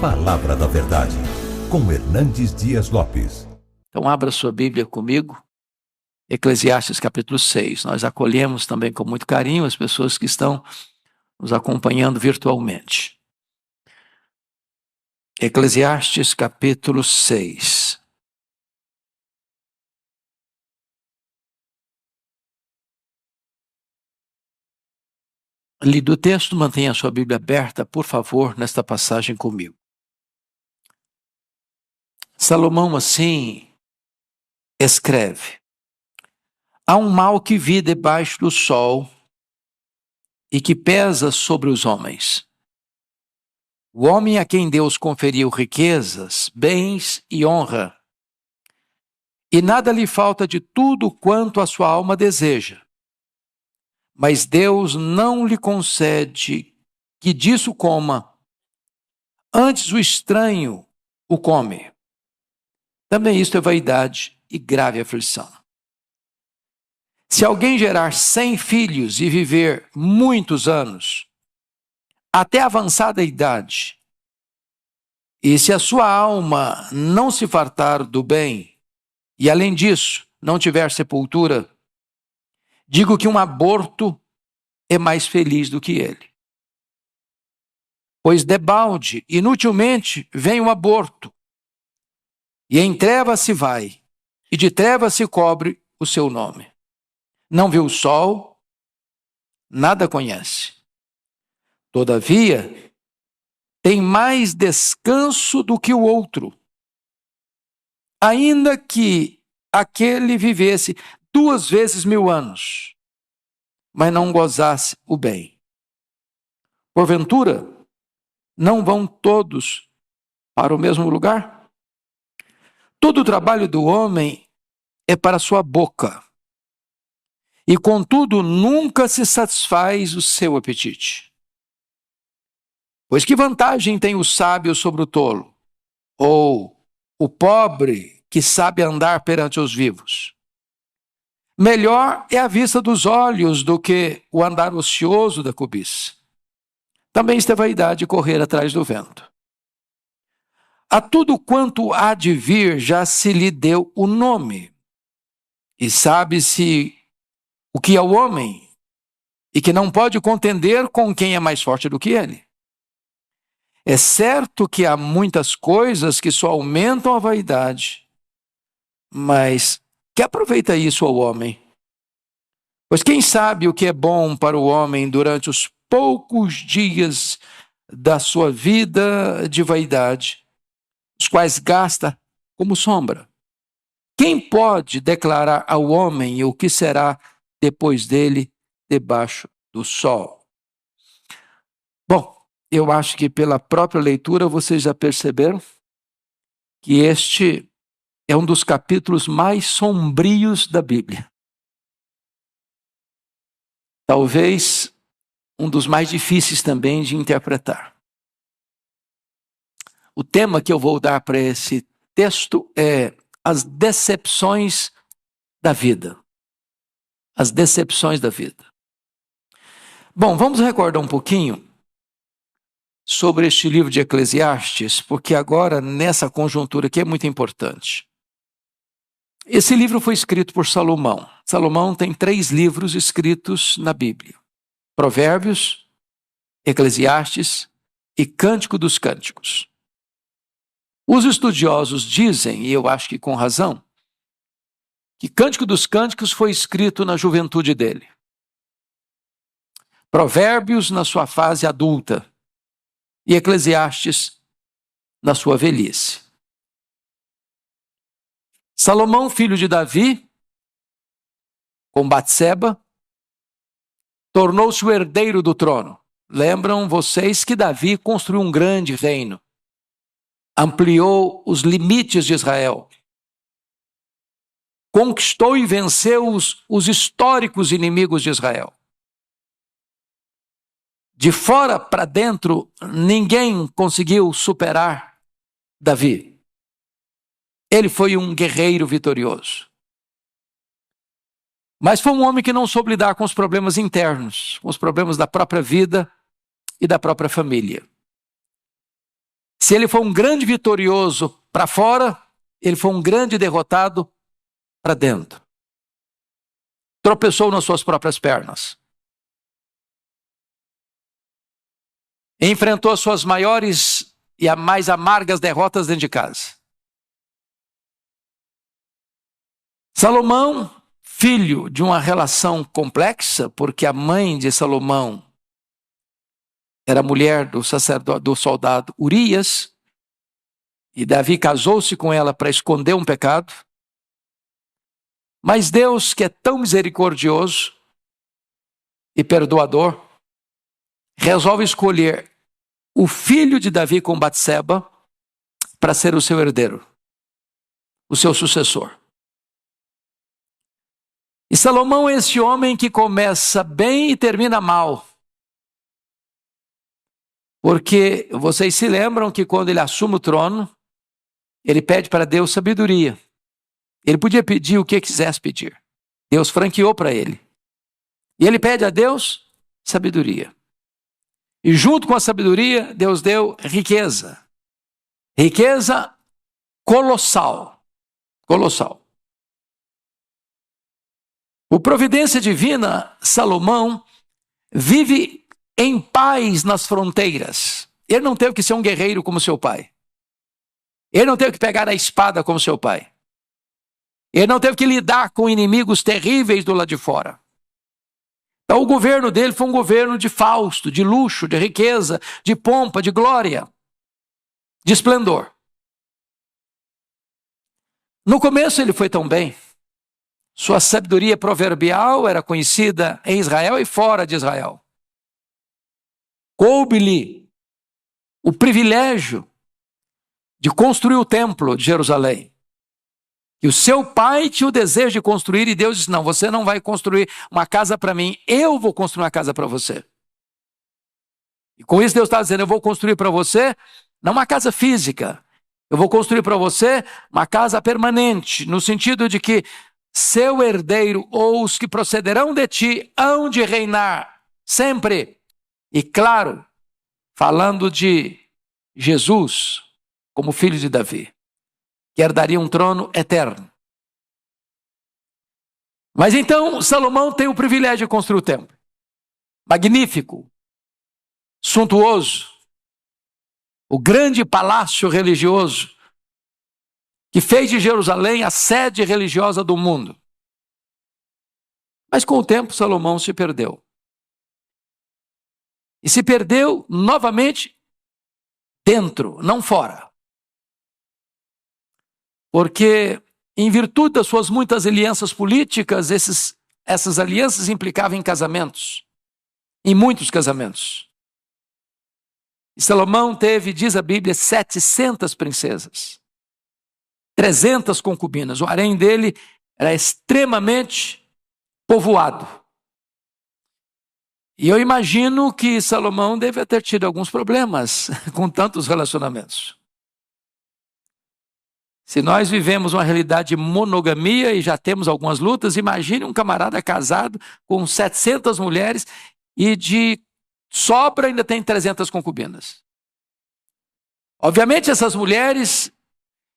Palavra da Verdade, com Hernandes Dias Lopes. Então abra sua Bíblia comigo, Eclesiastes capítulo 6. Nós acolhemos também com muito carinho as pessoas que estão nos acompanhando virtualmente. Eclesiastes capítulo 6. Lido o texto, mantenha a sua Bíblia aberta, por favor, nesta passagem comigo. Salomão assim escreve: há um mal que vi debaixo do sol, e que pesa sobre os homens. O homem a quem Deus conferiu riquezas, bens e honra, e nada lhe falta de tudo quanto a sua alma deseja. Mas Deus não lhe concede que disso coma, antes o estranho o come. Também isto é vaidade e grave aflição. Se alguém gerar 100 filhos e viver muitos anos, até avançada idade, e se a sua alma não se fartar do bem, e além disso não tiver sepultura, digo que um aborto é mais feliz do que ele. Pois debalde, inutilmente, vem o aborto, e em trevas se vai, e de trevas se cobre o seu nome. Não viu o sol, nada conhece. Todavia, tem mais descanso do que o outro, ainda que aquele vivesse 2 vezes 1000 anos, mas não gozasse o bem. Porventura, não vão todos para o mesmo lugar? Todo o trabalho do homem é para sua boca, e contudo nunca se satisfaz o seu apetite. Pois que vantagem tem o sábio sobre o tolo? Ou o pobre que sabe andar perante os vivos? Melhor é a vista dos olhos do que o andar ocioso da cobiça. Também isto é vaidade, correr atrás do vento. A tudo quanto há de vir já se lhe deu o nome. E sabe-se o que é o homem, e que não pode contender com quem é mais forte do que ele. É certo que há muitas coisas que só aumentam a vaidade, mas que aproveita isso ao homem? Pois quem sabe o que é bom para o homem durante os poucos dias da sua vida de vaidade, os quais gasta como sombra? Quem pode declarar ao homem o que será depois dele debaixo do sol? Bom, eu acho que pela própria leitura vocês já perceberam que este é um dos capítulos mais sombrios da Bíblia. Talvez um dos mais difíceis também de interpretar. O tema que eu vou dar para esse texto é as decepções da vida. As decepções da vida. Bom, vamos recordar um pouquinho sobre este livro de Eclesiastes, porque agora, nessa conjuntura aqui, é muito importante. Esse livro foi escrito por Salomão. Salomão tem 3 livros escritos na Bíblia: Provérbios, Eclesiastes e Cântico dos Cânticos. Os estudiosos dizem, e eu acho que com razão, que Cântico dos Cânticos foi escrito na juventude dele. Provérbios na sua fase adulta e Eclesiastes na sua velhice. Salomão, filho de Davi, com Batseba, tornou-se o herdeiro do trono. Lembram vocês que Davi construiu um grande reino, ampliou os limites de Israel, conquistou e venceu os históricos inimigos de Israel. De fora para dentro, ninguém conseguiu superar Davi. Ele foi um guerreiro vitorioso. Mas foi um homem que não soube lidar com os problemas internos, com os problemas da própria vida e da própria família. Se ele foi um grande vitorioso para fora, ele foi um grande derrotado para dentro. Tropeçou nas suas próprias pernas. Enfrentou as suas maiores e as mais amargas derrotas dentro de casa. Salomão, filho de uma relação complexa, porque a mãe de Salomão era mulher do sacerdote, do soldado Urias, e Davi casou-se com ela para esconder um pecado. Mas Deus, que é tão misericordioso e perdoador, resolve escolher o filho de Davi com Batseba para ser o seu herdeiro, o seu sucessor. E Salomão é esse homem que começa bem e termina mal. Porque vocês se lembram que quando ele assume o trono, ele pede para Deus sabedoria. Ele podia pedir o que quisesse pedir. Deus franqueou para ele. E ele pede a Deus sabedoria. E junto com a sabedoria, Deus deu riqueza. Riqueza colossal. Colossal. Por providência divina, Salomão vive em paz nas fronteiras. Ele não teve que ser um guerreiro como seu pai. Ele não teve que pegar a espada como seu pai. Ele não teve que lidar com inimigos terríveis do lado de fora. Então o governo dele foi um governo de fausto, de luxo, de riqueza, de pompa, de glória, de esplendor. No começo ele foi tão bem. Sua sabedoria proverbial era conhecida em Israel e fora de Israel. Coube-lhe o privilégio de construir o templo de Jerusalém. E o seu pai tinha o desejo de construir e Deus disse, não, você não vai construir uma casa para mim, eu vou construir uma casa para você. E com isso Deus está dizendo, eu vou construir para você, não uma casa física, eu vou construir para você uma casa permanente, no sentido de que seu herdeiro ou os que procederão de ti hão de reinar sempre. E claro, falando de Jesus como filho de Davi, que herdaria um trono eterno. Mas então Salomão tem o privilégio de construir o templo. Magnífico, suntuoso, o grande palácio religioso que fez de Jerusalém a sede religiosa do mundo. Mas com o tempo Salomão se perdeu. E se perdeu novamente dentro, não fora. Porque, em virtude das suas muitas alianças políticas, essas alianças implicavam em casamentos, em muitos casamentos. E Salomão teve, diz a Bíblia, 700 princesas, 300 concubinas. O harém dele era extremamente povoado. E eu imagino que Salomão deve ter tido alguns problemas com tantos relacionamentos. Se nós vivemos uma realidade de monogamia e já temos algumas lutas, imagine um camarada casado com 700 mulheres e de sobra ainda tem 300 concubinas. Obviamente essas mulheres,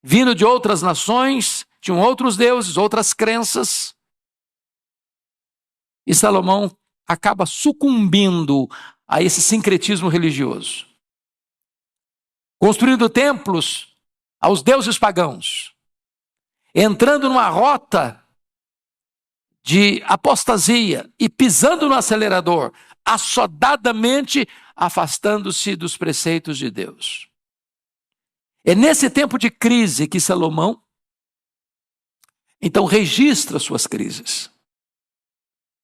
vindo de outras nações, tinham outros deuses, outras crenças. E Salomão acaba sucumbindo a esse sincretismo religioso. Construindo templos aos deuses pagãos, entrando numa rota de apostasia e pisando no acelerador, assodadamente afastando-se dos preceitos de Deus. É nesse tempo de crise que Salomão, então, registra suas crises.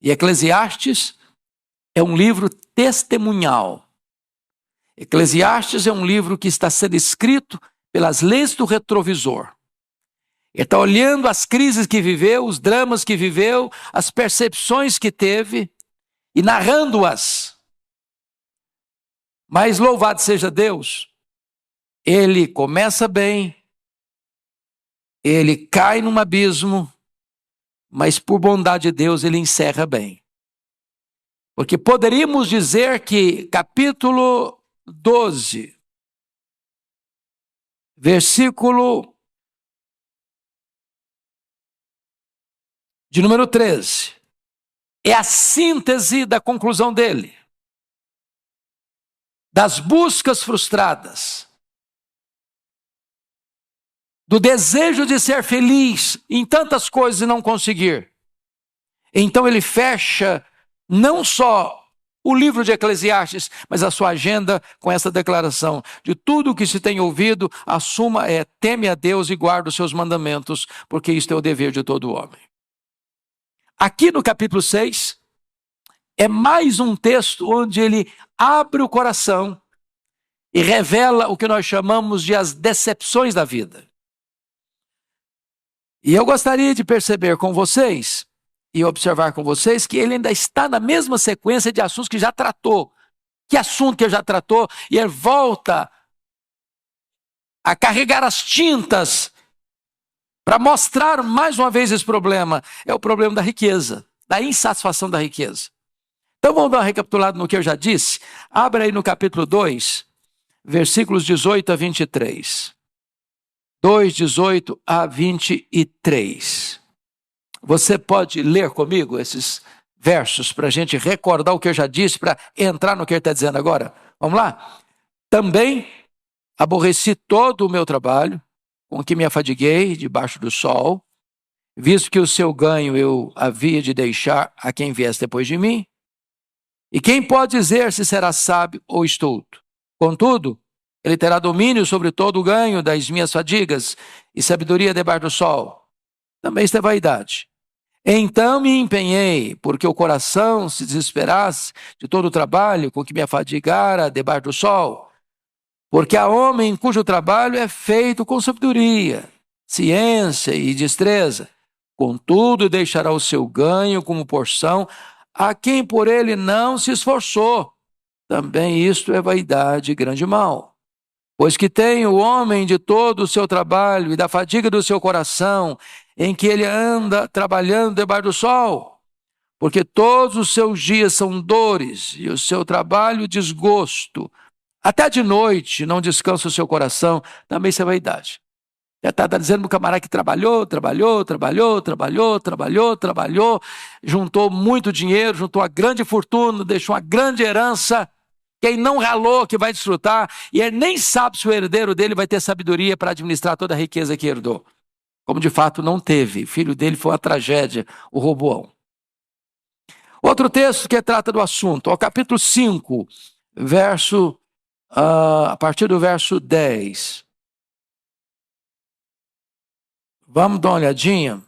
E Eclesiastes é um livro testemunhal. Eclesiastes é um livro que está sendo escrito pelas lentes do retrovisor. Ele está olhando as crises que viveu, os dramas que viveu, as percepções que teve e narrando-as. Mas louvado seja Deus, ele começa bem, ele cai num abismo, mas por bondade de Deus ele encerra bem. Porque poderíamos dizer que capítulo 12, versículo de número 13, é a síntese da conclusão dele, das buscas frustradas, do desejo de ser feliz em tantas coisas e não conseguir. Então ele fecha não só o livro de Eclesiastes, mas a sua agenda com essa declaração: de tudo o que se tem ouvido, a suma é: teme a Deus e guarda os seus mandamentos, porque isto é o dever de todo homem. Aqui no capítulo 6, é mais um texto onde ele abre o coração e revela o que nós chamamos de as decepções da vida. E eu gostaria de perceber com vocês e observar com vocês que ele ainda está na mesma sequência de assuntos que já tratou. Que assunto que ele já tratou? E ele volta a carregar as tintas para mostrar mais uma vez esse problema. É o problema da riqueza, da insatisfação da riqueza. Então vamos dar uma recapitulada no que eu já disse. Abra aí no capítulo 2, versículos 18 a 23. 2, 18 a 23. Você pode ler comigo esses versos para a gente recordar o que eu já disse, para entrar no que ele está dizendo agora? Vamos lá? Também aborreci todo o meu trabalho, com que me afadiguei debaixo do sol, visto que o seu ganho eu havia de deixar a quem viesse depois de mim. E quem pode dizer se será sábio ou estulto? Contudo, ele terá domínio sobre todo o ganho das minhas fadigas e sabedoria debaixo do sol. Também isto é vaidade. Então me empenhei, porque o coração se desesperasse de todo o trabalho com que me afadigara debaixo do sol. Porque há homem cujo trabalho é feito com sabedoria, ciência e destreza. Contudo, deixará o seu ganho como porção a quem por ele não se esforçou. Também isto é vaidade e grande mal. Pois que tem o homem de todo o seu trabalho e da fadiga do seu coração, em que ele anda trabalhando debaixo do sol, porque todos os seus dias são dores e o seu trabalho desgosto. Até de noite não descansa o seu coração, também isso é vaidade. Já está dizendo para o camarada que trabalhou, juntou muito dinheiro, juntou uma grande fortuna, deixou uma grande herança. Quem não ralou que vai desfrutar, e ele nem sabe se o herdeiro dele vai ter sabedoria para administrar toda a riqueza que herdou. Como de fato não teve. O filho dele foi uma tragédia, o Roboão. Outro texto que trata do assunto, ao capítulo 5, a partir do verso 10. Vamos dar uma olhadinha.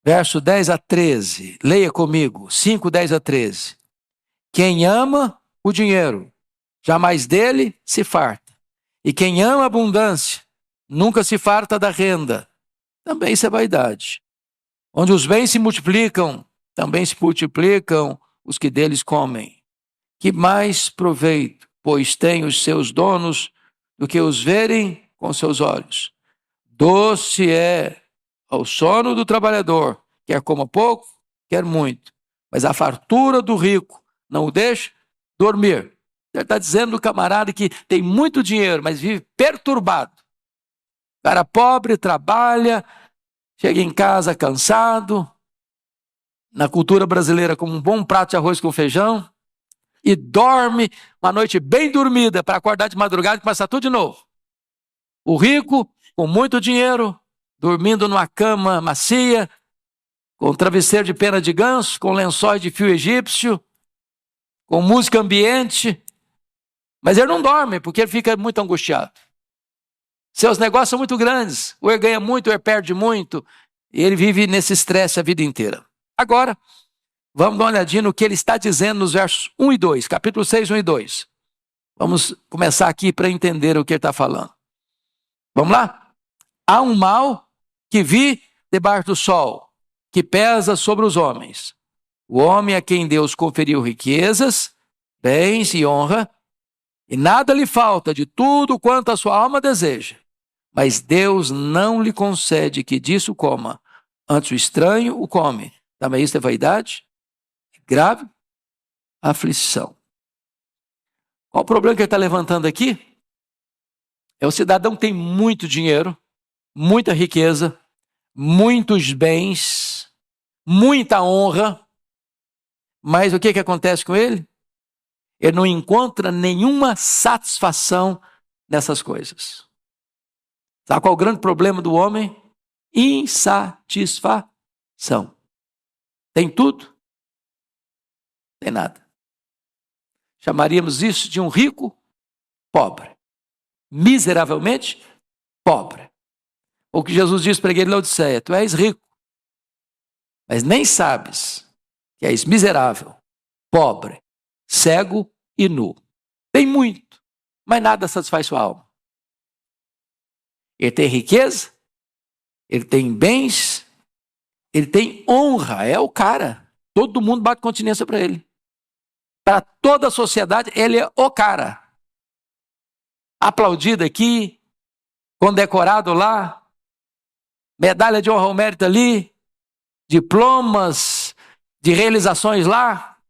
Verso 10 a 13. Leia comigo. 5, 10 a 13. Quem ama o dinheiro, jamais dele se farta. E quem ama a abundância, nunca se farta da renda. Também isso é vaidade. Onde os bens se multiplicam, também se multiplicam os que deles comem. Que mais proveito, pois tem os seus donos, do que os verem com seus olhos. Doce é ao sono do trabalhador, quer coma pouco, quer muito. Mas a fartura do rico não o deixa dormir. Ele está dizendo do camarada que tem muito dinheiro, mas vive perturbado. O cara pobre, trabalha, chega em casa cansado, na cultura brasileira como um bom prato de arroz com feijão, e dorme uma noite bem dormida para acordar de madrugada e começar tudo de novo. O rico, com muito dinheiro, dormindo numa cama macia, com travesseiro de pena de ganso, com lençóis de fio egípcio, com música ambiente, mas ele não dorme porque ele fica muito angustiado. Seus negócios são muito grandes, ou ele ganha muito, ou ele perde muito, e ele vive nesse estresse a vida inteira. Agora, vamos dar uma olhadinha no que ele está dizendo nos versos 1 e 2, capítulo 6, 1 e 2. Vamos começar aqui para entender o que ele está falando. Vamos lá? Há um mal que vi debaixo do sol, que pesa sobre os homens. O homem a quem Deus conferiu riquezas, bens e honra, e nada lhe falta de tudo quanto a sua alma deseja. Mas Deus não lhe concede que disso coma. Antes o estranho o come. Também isso é vaidade? Grave aflição. Qual o problema que ele está levantando aqui? É o cidadão que tem muito dinheiro, muita riqueza, muitos bens, muita honra, mas o que acontece com ele? Ele não encontra nenhuma satisfação nessas coisas. Sabe qual é o grande problema do homem? Insatisfação. Tem tudo? Tem nada. Chamaríamos isso de um rico pobre. Miseravelmente pobre. O que Jesus disse para ele em Laodiceia: tu és rico, mas nem sabes que és miserável, pobre, cego e nu. Tem muito, mas nada satisfaz sua alma. Ele tem riqueza, ele tem bens, ele tem honra, é o cara. Todo mundo bate continência para ele. Para toda a sociedade, ele é o cara. Aplaudido aqui, condecorado lá, medalha de honra ao mérito ali, diplomas de realizações lá,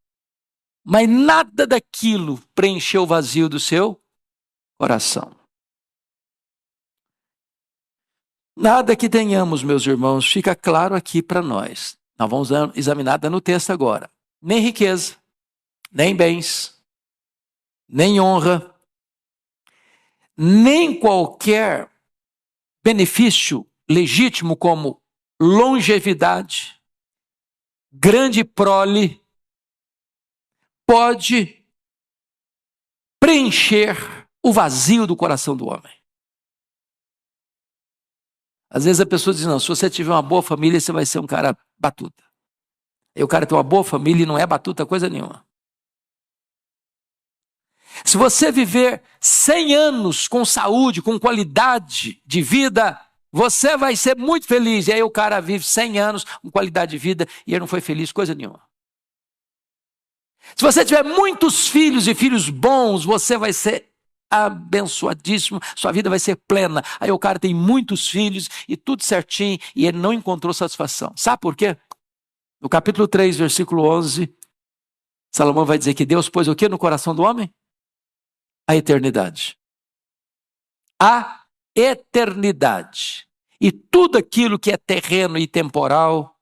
mas nada daquilo preencheu o vazio do seu coração. Nada que tenhamos, meus irmãos, fica claro aqui para nós. Nós vamos examinar no texto agora. Nem riqueza, nem bens, nem honra, nem qualquer benefício legítimo como longevidade, grande prole, pode preencher o vazio do coração do homem. Às vezes a pessoa diz, não, se você tiver uma boa família, você vai ser um cara batuta. E o cara tem uma boa família e não é batuta coisa nenhuma. Se você viver 100 anos com saúde, com qualidade de vida, você vai ser muito feliz. E aí o cara vive 100 anos com qualidade de vida e ele não foi feliz coisa nenhuma. Se você tiver muitos filhos e filhos bons, você vai ser abençoadíssimo, sua vida vai ser plena. Aí o cara tem muitos filhos e tudo certinho e ele não encontrou satisfação. Sabe por quê? No capítulo 3, versículo 11, Salomão vai dizer que Deus pôs o que no coração do homem? A eternidade. A eternidade. E tudo aquilo que é terreno e temporal,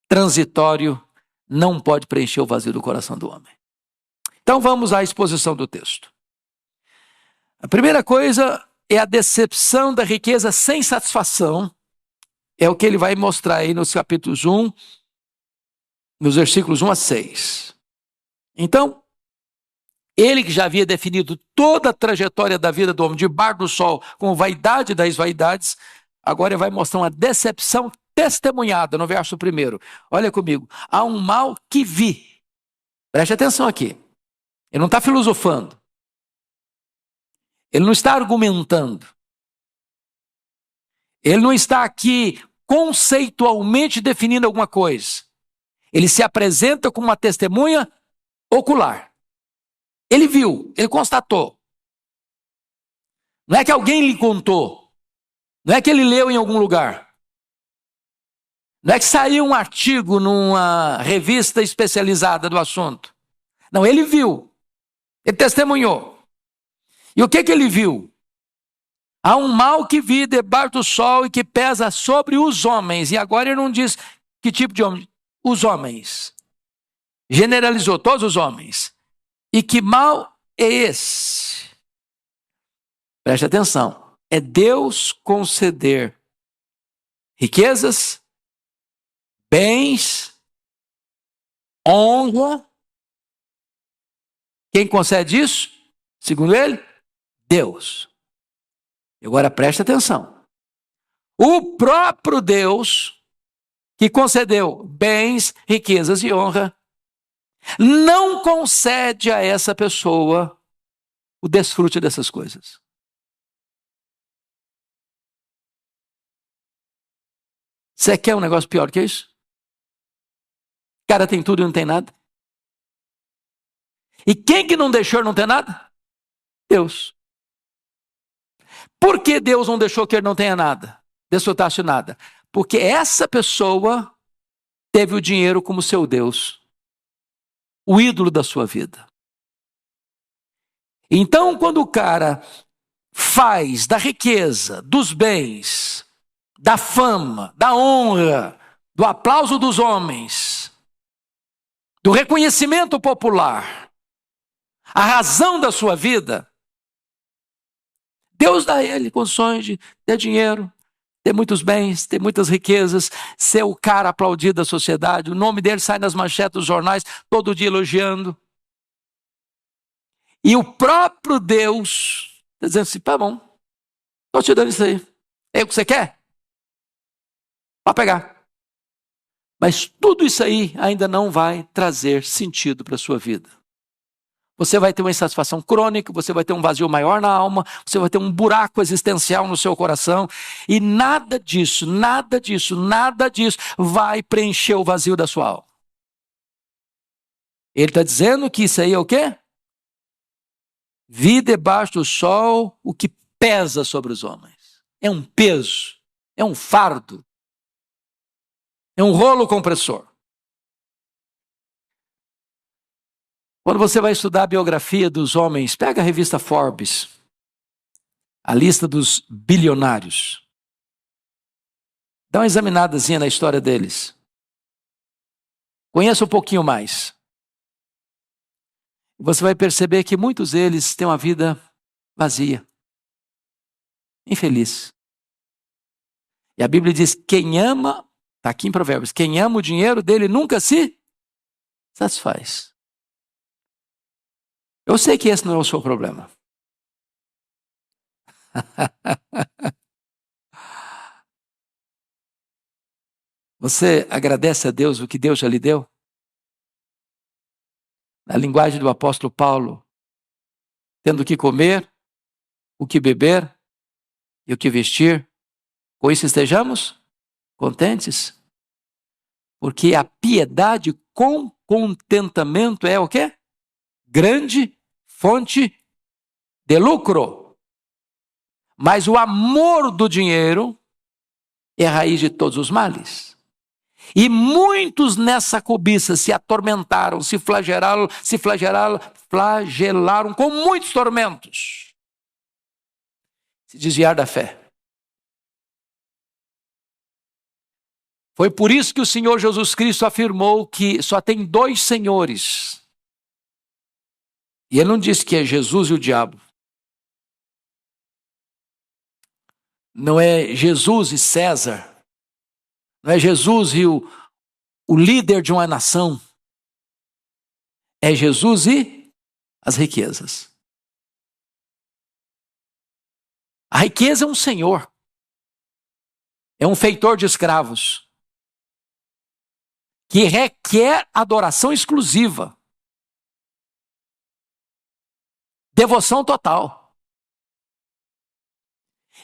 transitório, não pode preencher o vazio do coração do homem. Então vamos à exposição do texto. A primeira coisa é a decepção da riqueza sem satisfação. É o que ele vai mostrar aí nos capítulos 1, nos versículos 1 a 6. Então, ele que já havia definido toda a trajetória da vida do homem debaixo do sol com vaidade das vaidades, agora ele vai mostrar uma decepção testemunhada no verso 1. Olha comigo. Há um mal que vi. Preste atenção aqui. Ele não está filosofando. Ele não está argumentando. Ele não está aqui conceitualmente definindo alguma coisa. Ele se apresenta como uma testemunha ocular. Ele viu, ele constatou. Não é que alguém lhe contou. Não é que ele leu em algum lugar. Não é que saiu um artigo numa revista especializada do assunto. Não, ele viu. Ele testemunhou. E o que ele viu? Há um mal que vi debaixo do sol e que pesa sobre os homens. E agora ele não diz que tipo de homem. Os homens. Generalizou todos os homens. E que mal é esse? Preste atenção. É Deus conceder riquezas, bens, honra. Quem concede isso? Segundo ele, Deus. Agora preste atenção. O próprio Deus que concedeu bens, riquezas e honra, não concede a essa pessoa o desfrute dessas coisas. Você quer um negócio pior que isso? O cara tem tudo e não tem nada. E quem que não deixou não ter nada? Deus. Por que Deus não deixou que ele não tenha nada? Desfrutasse nada? Porque essa pessoa teve o dinheiro como seu Deus. O ídolo da sua vida. Então, quando o cara faz da riqueza, dos bens, da fama, da honra, do aplauso dos homens, do reconhecimento popular, a razão da sua vida, Deus dá a ele condições de ter dinheiro, ter muitos bens, ter muitas riquezas, ser o cara aplaudido da sociedade, o nome dele sai nas manchetes dos jornais, todo dia elogiando. E o próprio Deus está dizendo assim, tá bom, estou te dando isso aí. É o que você quer? Pode pegar. Mas tudo isso aí ainda não vai trazer sentido para a sua vida. Você vai ter uma insatisfação crônica, você vai ter um vazio maior na alma, você vai ter um buraco existencial no seu coração, e nada disso vai preencher o vazio da sua alma. Ele está dizendo que isso aí é o quê? Vi debaixo do sol o que pesa sobre os homens. É um peso, é um fardo, é um rolo compressor. Quando você vai estudar a biografia dos homens, pega a revista Forbes, a lista dos bilionários. Dá uma examinadazinha na história deles. Conheça um pouquinho mais. Você vai perceber que muitos deles têm uma vida vazia, infeliz. E a Bíblia diz, quem ama, está aqui em Provérbios, quem ama o dinheiro dele nunca se satisfaz. Eu sei que esse não é o seu problema. Você agradece a Deus o que Deus já lhe deu? Na linguagem do apóstolo Paulo, tendo o que comer, o que beber e o que vestir, com isso estejamos contentes? Porque a piedade com contentamento é o quê? Grande fonte de lucro. Mas o amor do dinheiro é a raiz de todos os males. E muitos nessa cobiça se atormentaram, se flagelaram com muitos tormentos. Se desviar da fé. Foi por isso que o Senhor Jesus Cristo afirmou que só tem dois senhores. E ele não disse que é Jesus e o diabo. Não é Jesus e César. Não é Jesus e o líder de uma nação. É Jesus e as riquezas. A riqueza é um senhor. É um feitor de escravos. Que requer adoração exclusiva. Devoção total.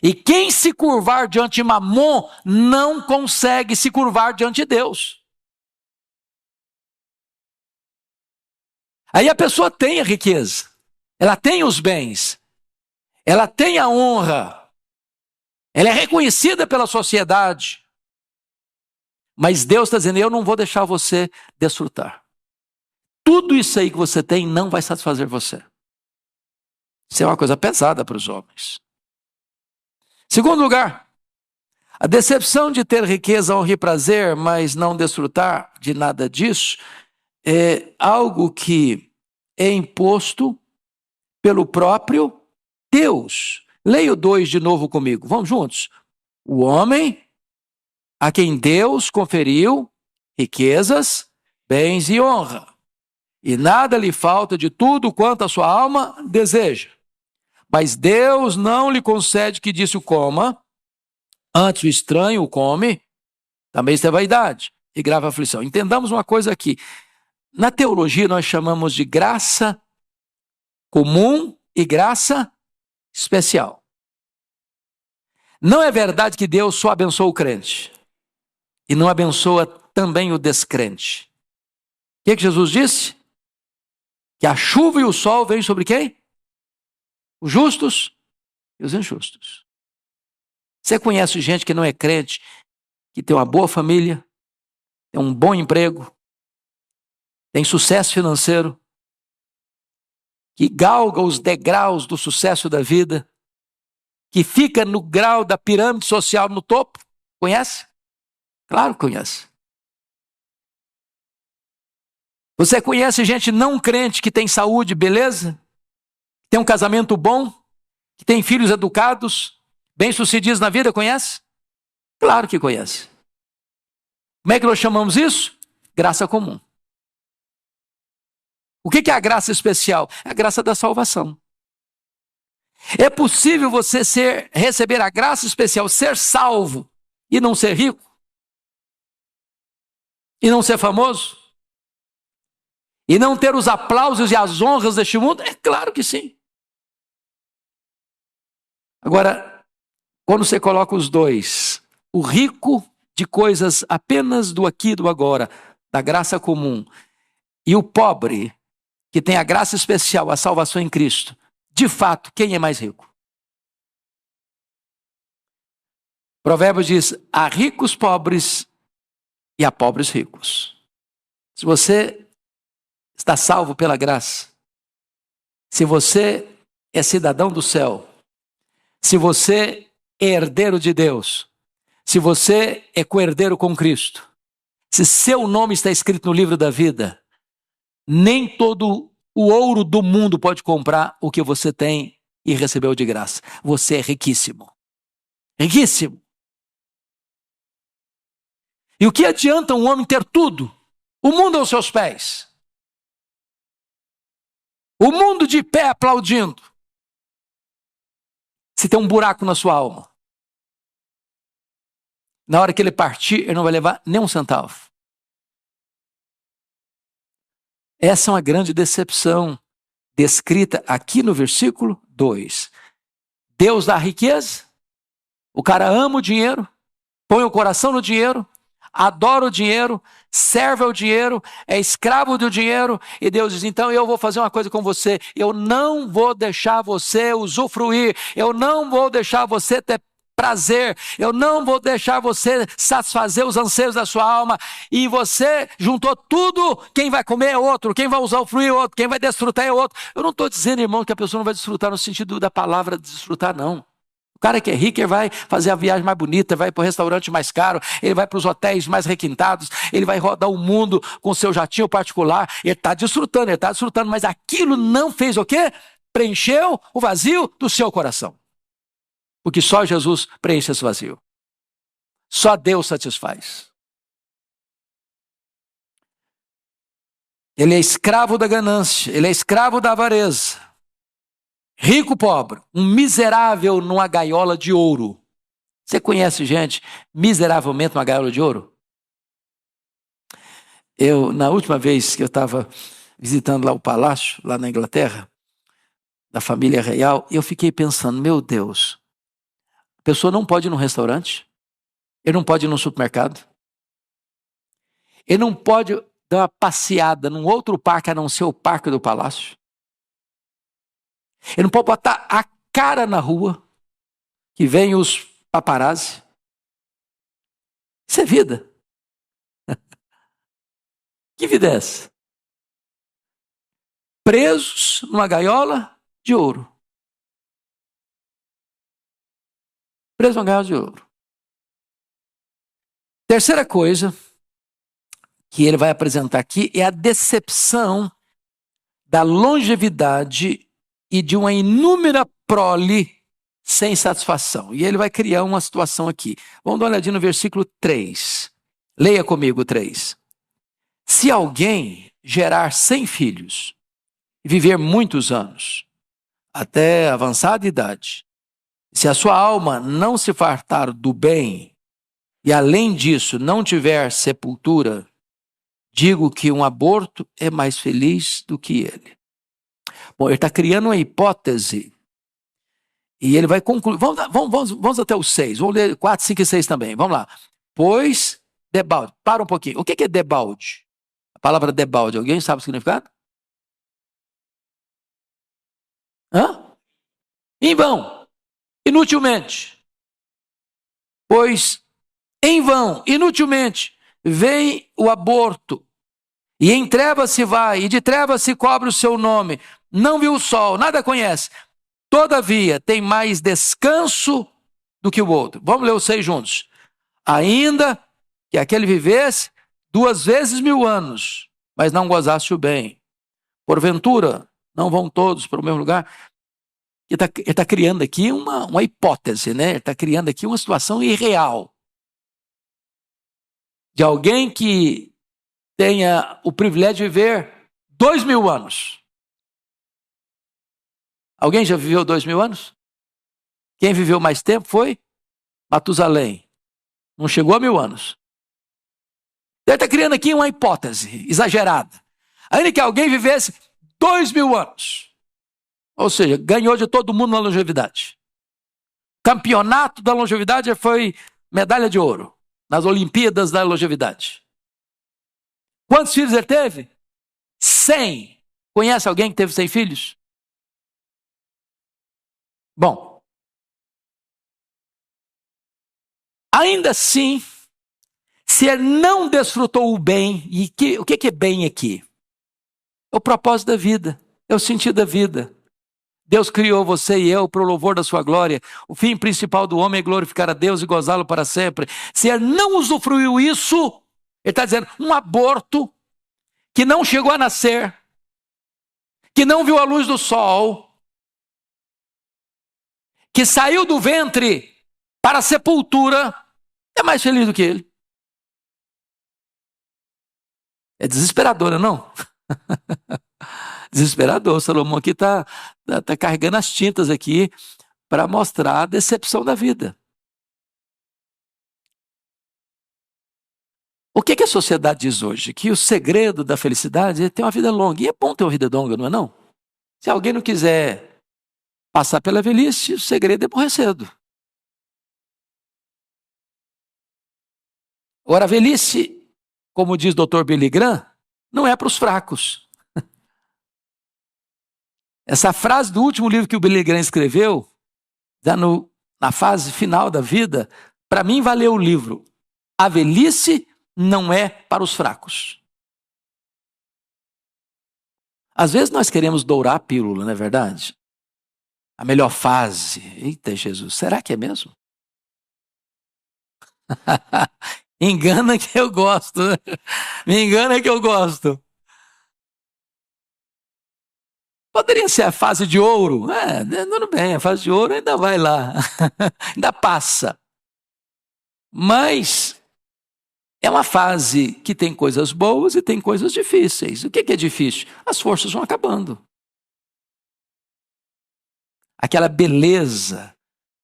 E quem se curvar diante de Mamon não consegue se curvar diante de Deus. Aí a pessoa tem a riqueza, ela tem os bens, ela tem a honra, ela é reconhecida pela sociedade. Mas Deus está dizendo, eu não vou deixar você desfrutar. Tudo isso aí que você tem não vai satisfazer você. Isso é uma coisa pesada para os homens. Segundo lugar, a decepção de ter riqueza, honra e prazer, mas não desfrutar de nada disso, é algo que é imposto pelo próprio Deus. Leia o 2 de novo comigo, vamos juntos. O homem a quem Deus conferiu riquezas, bens e honra, e nada lhe falta de tudo quanto a sua alma deseja. Mas Deus não lhe concede que disso coma, antes o estranho o come, também isso é vaidade e grave aflição. Entendamos uma coisa aqui, na teologia nós chamamos de graça comum e graça especial. Não é verdade que Deus só abençoa o crente e não abençoa também o descrente. O que Jesus disse? Que a chuva e o sol vêm sobre quem? Os justos e os injustos. Você conhece gente que não é crente, que tem uma boa família, tem um bom emprego, tem sucesso financeiro, que galga os degraus do sucesso da vida, que fica no grau da pirâmide social no topo? Conhece? Claro que conhece. Você conhece gente não crente que tem saúde, beleza? Tem um casamento bom, que tem filhos educados, bem-sucedidos na vida, conhece? Claro que conhece. Como é que nós chamamos isso? Graça comum. O que é a graça especial? É a graça da salvação. É possível você receber a graça especial, ser salvo e não ser rico? e não ser famoso? E não ter os aplausos e as honras deste mundo? É claro que sim. Agora, quando você coloca os dois, o rico de coisas apenas do aqui e do agora, da graça comum, e o pobre, que tem a graça especial, a salvação em Cristo, de fato, quem é mais rico? Provérbios diz, há ricos pobres e há pobres ricos. Se você está salvo pela graça, se você é cidadão do céu, se você é herdeiro de Deus, se você é co-herdeiro com Cristo, se seu nome está escrito no livro da vida, nem todo o ouro do mundo pode comprar o que você tem e recebeu de graça. Você é riquíssimo. Riquíssimo. E o que adianta um homem ter tudo? O mundo aos seus pés. O mundo de pé aplaudindo. Se tem um buraco na sua alma. Na hora que ele partir, ele não vai levar nem um centavo. Essa é uma grande decepção descrita aqui no versículo 2. Deus dá riqueza, o cara ama o dinheiro, põe o coração no dinheiro, adora o dinheiro, serve ao dinheiro, é escravo do dinheiro, e Deus diz, então eu vou fazer uma coisa com você, eu não vou deixar você usufruir, eu não vou deixar você ter prazer, eu não vou deixar você satisfazer os anseios da sua alma, e você juntou tudo, quem vai comer é outro, quem vai usufruir é outro, quem vai desfrutar é outro. Eu não estou dizendo, irmão, que a pessoa não vai desfrutar no sentido da palavra desfrutar, não. O cara que é rico, ele vai fazer a viagem mais bonita, vai para o restaurante mais caro, ele vai para os hotéis mais requintados, ele vai rodar o mundo com seu jatinho particular, ele está desfrutando, mas aquilo não fez o quê? Preencheu o vazio do seu coração. Porque só Jesus preenche esse vazio. Só Deus satisfaz. Ele é escravo da ganância, ele é escravo da avareza. Rico, pobre, um miserável numa gaiola de ouro. Você conhece gente miseravelmente numa gaiola de ouro? Na última vez que eu estava visitando lá o palácio, lá na Inglaterra, da família real, eu fiquei pensando, meu Deus, a pessoa não pode ir num restaurante, ele não pode ir num supermercado, ele não pode dar uma passeada num outro parque a não ser o parque do palácio. Ele não pode botar a cara na rua, que vem os paparazzi. Isso é vida. Que vida é essa? Presos numa gaiola de ouro. Presos numa gaiola de ouro. Terceira coisa que ele vai apresentar aqui é a decepção da longevidade e de uma inúmera prole sem satisfação. E ele vai criar uma situação aqui. Vamos dar uma olhadinha no versículo 3. Leia comigo 3. Se alguém gerar 100 filhos e viver muitos anos, até avançada idade, se a sua alma não se fartar do bem e além disso não tiver sepultura, digo que um aborto é mais feliz do que ele. Bom, ele está criando uma hipótese e ele vai concluir. Vamos até os 6. Vamos ler 4, 5 e 6 também. Vamos lá. Pois, debalde. Para um pouquinho. O que é debalde? A palavra debalde, alguém sabe o significado? Em vão. Inutilmente. Pois, em vão, inutilmente, vem o aborto. E em trevas se vai, e de trevas se cobre o seu nome. Não viu o sol, nada conhece. Todavia, tem mais descanso do que o outro. Vamos ler os 6 juntos. Ainda que aquele vivesse 2 vezes 1000 anos, mas não gozasse o bem. Porventura, não vão todos para o mesmo lugar. Ele está criando aqui uma hipótese, né? Ele está criando aqui uma situação irreal. De alguém que tenha o privilégio de viver 2000 anos. Alguém já viveu 2000 anos? Quem viveu mais tempo foi Matusalém. Não chegou a 1000 anos. Ele está criando aqui uma hipótese exagerada. Ainda que alguém vivesse 2.000 anos. Ou seja, ganhou de todo mundo na longevidade. Campeonato da longevidade foi medalha de ouro nas Olimpíadas da longevidade. Quantos filhos ele teve? 100. Conhece alguém que teve 100 filhos? Bom, ainda assim, se ele não desfrutou o bem, e o que é bem aqui? É o propósito da vida, é o sentido da vida. Deus criou você e eu para o louvor da sua glória. O fim principal do homem é glorificar a Deus e gozá-lo para sempre. Se ele não usufruiu isso, ele está dizendo, um aborto que não chegou a nascer, que não viu a luz do sol, que saiu do ventre para a sepultura, é mais feliz do que ele. É desesperador, não? Desesperador. Salomão aqui está carregando as tintas aqui para mostrar a decepção da vida. O que a sociedade diz hoje? Que o segredo da felicidade é ter uma vida longa. E é bom ter uma vida longa, não é não? Se alguém não quiser passar pela velhice, o segredo é morrer cedo. Agora, a velhice, como diz o Dr. Billy Graham, não é para os fracos. Essa frase do último livro que o Billy Graham escreveu, já na fase final da vida, para mim valeu o livro. A velhice não é para os fracos. Às vezes nós queremos dourar a pílula, não é verdade? A melhor fase. Eita Jesus, será que é mesmo? Engana que eu gosto. Me engana que eu gosto. Poderia ser a fase de ouro. Tudo bem, a fase de ouro ainda vai lá. Ainda passa. Mas é uma fase que tem coisas boas e tem coisas difíceis. O que é difícil? As forças vão acabando. Aquela beleza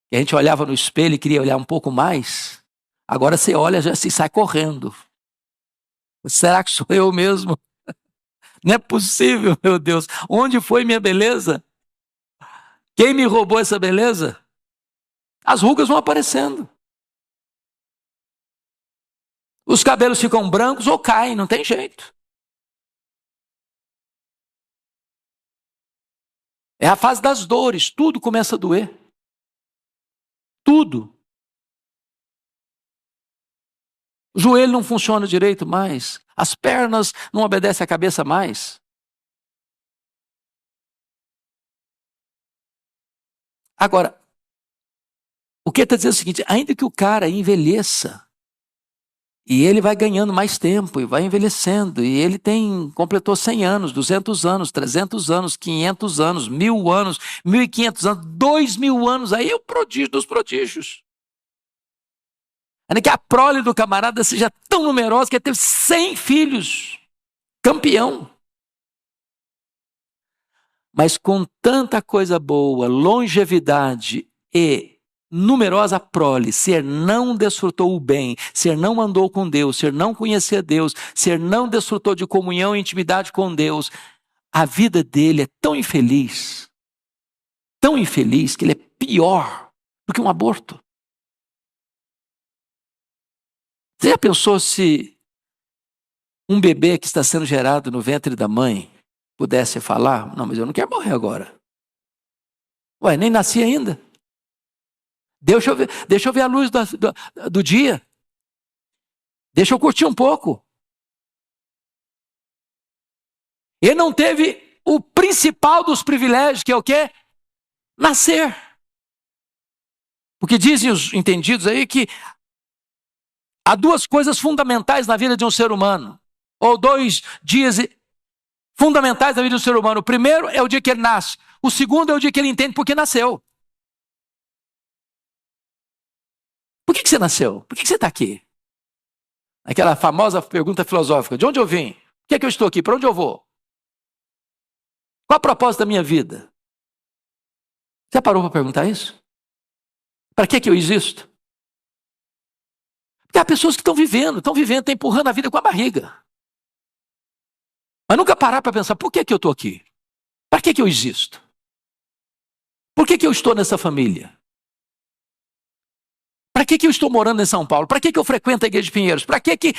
que a gente olhava no espelho e queria olhar um pouco mais, agora você olha e já se sai correndo. Será que sou eu mesmo? Não é possível, meu Deus. Onde foi minha beleza? Quem me roubou essa beleza? As rugas vão aparecendo. Os cabelos ficam brancos ou caem, não tem jeito. É a fase das dores, tudo começa a doer. Tudo. O joelho não funciona direito mais. As pernas não obedecem à cabeça mais. Agora, o que está dizendo é o seguinte, ainda que o cara envelheça, e ele vai ganhando mais tempo, e vai envelhecendo, e ele completou 100 anos, 200 anos, 300 anos, 500 anos, 1.000 anos, 1.500 anos, 2.000 anos, aí é o prodígio dos prodígios. Ainda que a prole do camarada seja tão numerosa que ele teve 100 filhos, campeão. Mas com tanta coisa boa, longevidade e numerosa prole, se ele não desfrutou o bem, se ele não andou com Deus, se ele não conhecia Deus, se ele não desfrutou de comunhão e intimidade com Deus, a vida dele é tão infeliz que ele é pior do que um aborto. Você já pensou se um bebê que está sendo gerado no ventre da mãe pudesse falar, não, mas eu não quero morrer agora. Ué, nem nasci ainda. Deixa eu ver a luz do dia. Deixa eu curtir um pouco. Ele não teve o principal dos privilégios, que é o quê? Nascer. Porque dizem os entendidos aí que há duas coisas fundamentais na vida de um ser humano. Ou 2 dias fundamentais na vida do ser humano. O primeiro é o dia que ele nasce. O segundo é o dia que ele entende por que nasceu. Por que você nasceu? Por que você está aqui? Aquela famosa pergunta filosófica. De onde eu vim? Por que eu estou aqui? Para onde eu vou? Qual a propósito da minha vida? Já parou para perguntar isso? Para que eu existo? Porque há pessoas que estão vivendo, estão empurrando a vida com a barriga. Mas nunca parar para pensar, por que eu estou aqui? Para que eu existo? Por que eu estou nessa família? Para que eu estou morando em São Paulo? Para que eu frequento a Igreja de Pinheiros? Para que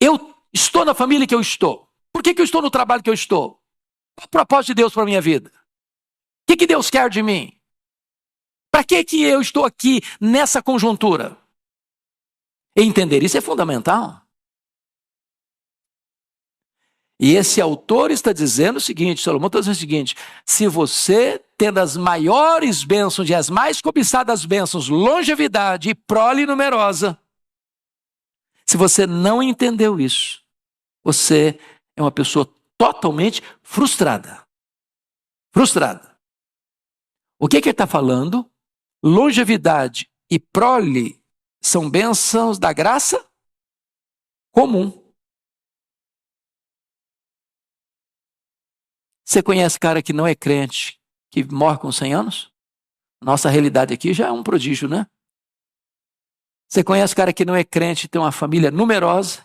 eu estou na família que eu estou? Por que eu estou no trabalho que eu estou? Qual o propósito de Deus para a minha vida? O que Deus quer de mim? Para que eu estou aqui nessa conjuntura? Entender isso é fundamental. E esse autor está dizendo o seguinte, Salomão está dizendo o seguinte, se você, tendo as maiores bênçãos e as mais cobiçadas bênçãos, longevidade e prole numerosa, se você não entendeu isso, você é uma pessoa totalmente frustrada. Frustrada. O que ele está falando? Longevidade e prole são bênçãos da graça comum. Você conhece cara que não é crente, que morre com 100 anos? Nossa realidade aqui já é um prodígio, né? Você conhece cara que não é crente, tem uma família numerosa,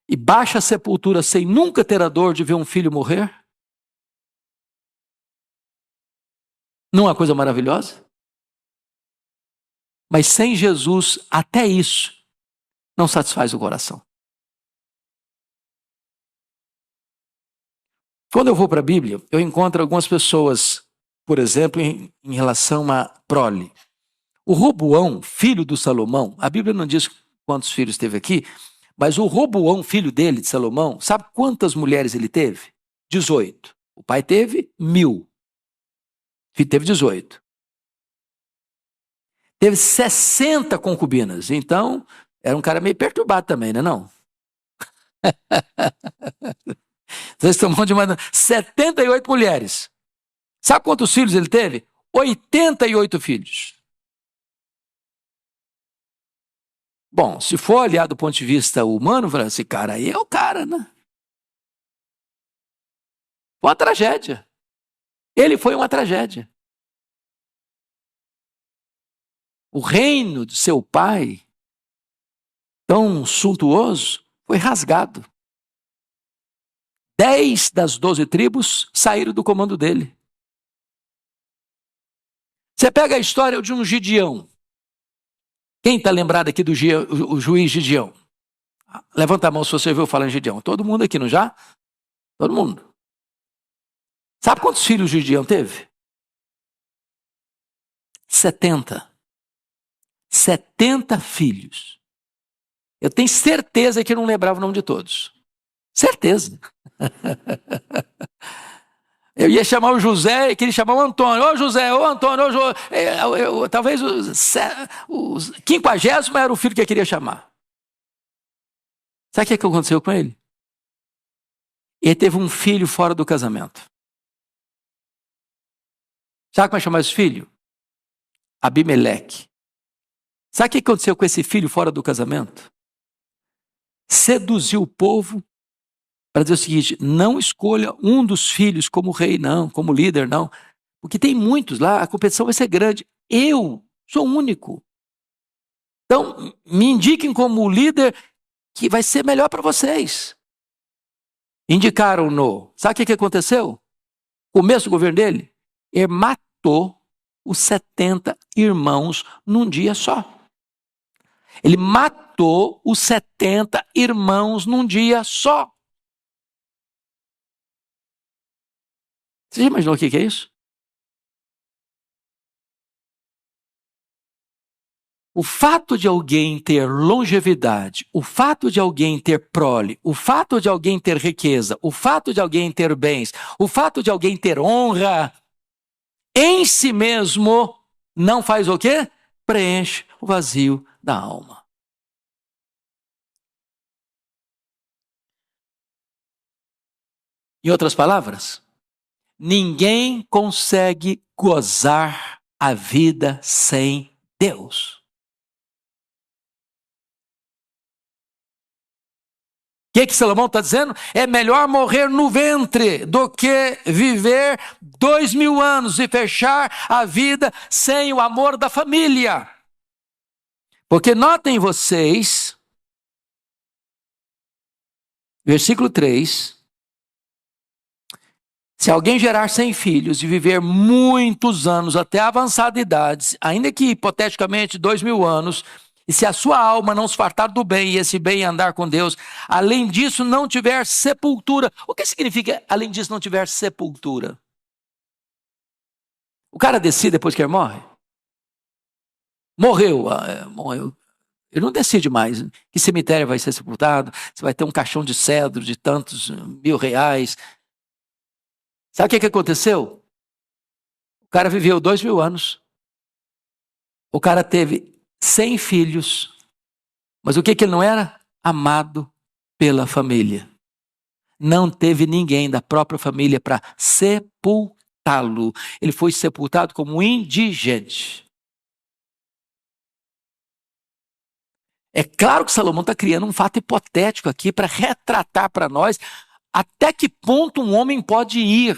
e baixa a sepultura sem nunca ter a dor de ver um filho morrer? Não é uma coisa maravilhosa? Mas sem Jesus, até isso não satisfaz o coração. Quando eu vou para a Bíblia, eu encontro algumas pessoas, por exemplo, em relação a prole. O Roboão, filho do Salomão, a Bíblia não diz quantos filhos teve aqui, mas o Roboão, filho dele, de Salomão, sabe quantas mulheres ele teve? 18. O pai teve 1000. O filho teve 18. Teve 60 concubinas. Então, era um cara meio perturbado também, né não? Vocês estão falando de 78 mulheres. Sabe quantos filhos ele teve? 88 filhos. Bom, se for olhar do ponto de vista humano, esse cara aí é o cara, né? Foi uma tragédia. Ele foi uma tragédia. O reino de seu pai, tão suntuoso, foi rasgado. 10 das 12 tribos saíram do comando dele. Você pega a história de um Gideão. Quem está lembrado aqui do o juiz Gideão? Levanta a mão se você ouviu falar em Gideão. Todo mundo aqui, não já? Todo mundo. Sabe quantos filhos Gideão teve? 70. 70 filhos. Eu tenho certeza que eu não lembrava o nome de todos. Certeza. Eu ia chamar o José e queria chamar o Antônio. Ô José, ô Antônio, talvez o 50º era o filho que eu queria chamar. Sabe o que aconteceu com ele? Ele teve um filho fora do casamento. Sabe como é chamar esse filho? Abimeleque. Sabe o que aconteceu com esse filho fora do casamento? Seduziu o povo para dizer o seguinte, não escolha um dos filhos como rei, não, como líder, não. Porque tem muitos lá, a competição vai ser grande. Eu sou único. Então, me indiquem como líder que vai ser melhor para vocês. Indicaram-no. Sabe o que aconteceu? Começo do governo dele, ele matou os 70 irmãos num dia só. Ele matou os 70 irmãos num dia só. Você já imaginou o que é isso? O fato de alguém ter longevidade, o fato de alguém ter prole, o fato de alguém ter riqueza, o fato de alguém ter bens, o fato de alguém ter honra, em si mesmo, não faz o quê? Preenche o vazio da alma. Em outras palavras, ninguém consegue gozar a vida sem Deus. O que Salomão está dizendo? É melhor morrer no ventre do que viver 2000 anos e fechar a vida sem o amor da família. Porque notem vocês, versículo 3, se alguém gerar 100 filhos e viver muitos anos até a avançada idade, ainda que hipoteticamente 2.000 anos, e se a sua alma não se fartar do bem e esse bem andar com Deus, além disso não tiver sepultura. O que significa além disso não tiver sepultura? O cara decide depois que ele morre? Morreu. Ele não decide mais que cemitério vai ser sepultado, se vai ter um caixão de cedro de tantos R$ 1.000. Sabe o que aconteceu? O cara viveu 2.000 anos. O cara teve 100 filhos. Mas o que ele não era? Amado pela família. Não teve ninguém da própria família para sepultá-lo. Ele foi sepultado como indigente. É claro que Salomão está criando um fato hipotético aqui para retratar para nós até que ponto um homem pode ir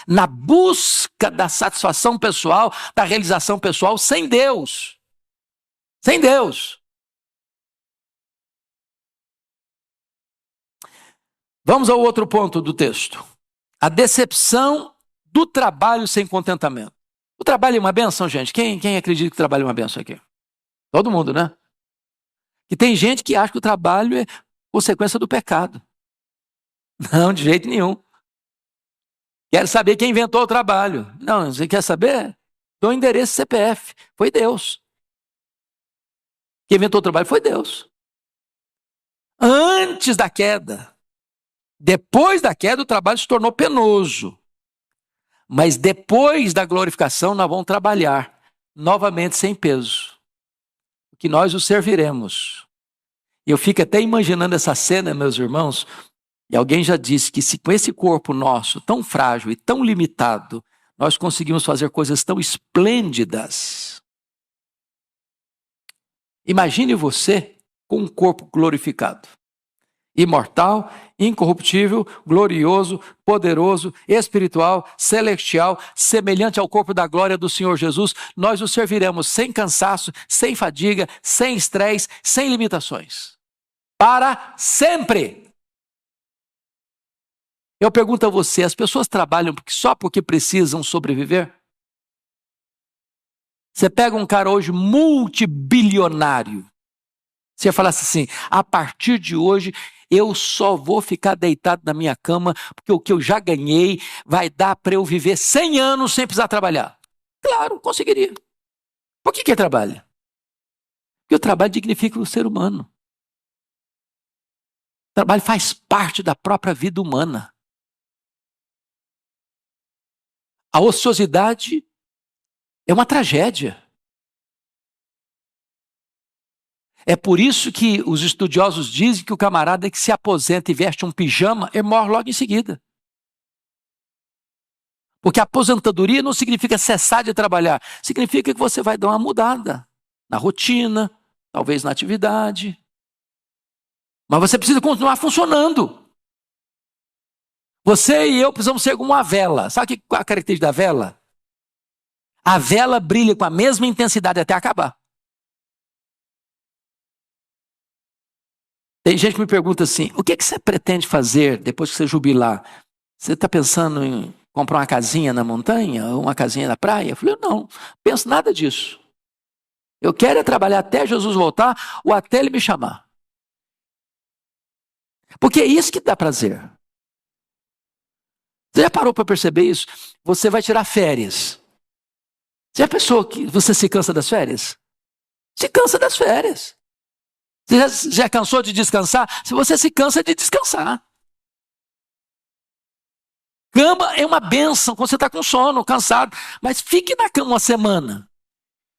na busca da satisfação pessoal, da realização pessoal sem Deus. Sem Deus. Vamos ao outro ponto do texto. A decepção do trabalho sem contentamento. O trabalho é uma bênção, gente? Quem acredita que o trabalho é uma bênção aqui? Todo mundo, né? E tem gente que acha que o trabalho é consequência do pecado. Não, de jeito nenhum. Quero saber quem inventou o trabalho. Não, você quer saber? Dou o endereço CPF. Foi Deus. Quem inventou o trabalho foi Deus. Antes da queda. Depois da queda, o trabalho se tornou penoso. Mas depois da glorificação, nós vamos trabalhar novamente sem peso. Que nós o serviremos. E eu fico até imaginando essa cena, meus irmãos. E alguém já disse que se com esse corpo nosso, tão frágil e tão limitado, nós conseguimos fazer coisas tão esplêndidas. Imagine você com um corpo glorificado. Imortal, incorruptível, glorioso, poderoso, espiritual, celestial, semelhante ao corpo da glória do Senhor Jesus. Nós o serviremos sem cansaço, sem fadiga, sem estresse, sem limitações. Para sempre. Eu pergunto a você, as pessoas trabalham só porque precisam sobreviver? Você pega um cara hoje multibilionário, você falasse assim, a partir de hoje eu só vou ficar deitado na minha cama porque o que eu já ganhei vai dar para eu viver 100 anos sem precisar trabalhar. Claro, conseguiria. Por que ele trabalha? Porque o trabalho dignifica o ser humano. O trabalho faz parte da própria vida humana. A ociosidade é uma tragédia. É por isso que os estudiosos dizem que o camarada que se aposenta e veste um pijama, ele morre logo em seguida. Porque a aposentadoria não significa cessar de trabalhar. Significa que você vai dar uma mudada na rotina, talvez na atividade. Mas você precisa continuar funcionando. Você e eu precisamos ser como uma vela. Sabe qual é a característica da vela? A vela brilha com a mesma intensidade até acabar. Tem gente que me pergunta assim, o que você pretende fazer depois que você jubilar? Você está pensando em comprar uma casinha na montanha ou uma casinha na praia? Eu falei, não penso nada disso. Eu quero é trabalhar até Jesus voltar ou até Ele me chamar. Porque é isso que dá prazer. Você já parou para perceber isso? Você vai tirar férias. Você já pensou que você se cansa das férias? Se cansa das férias. Você já cansou de descansar? Se você se cansa de descansar. Cama é uma bênção quando você está com sono, cansado. Mas fique na cama uma semana.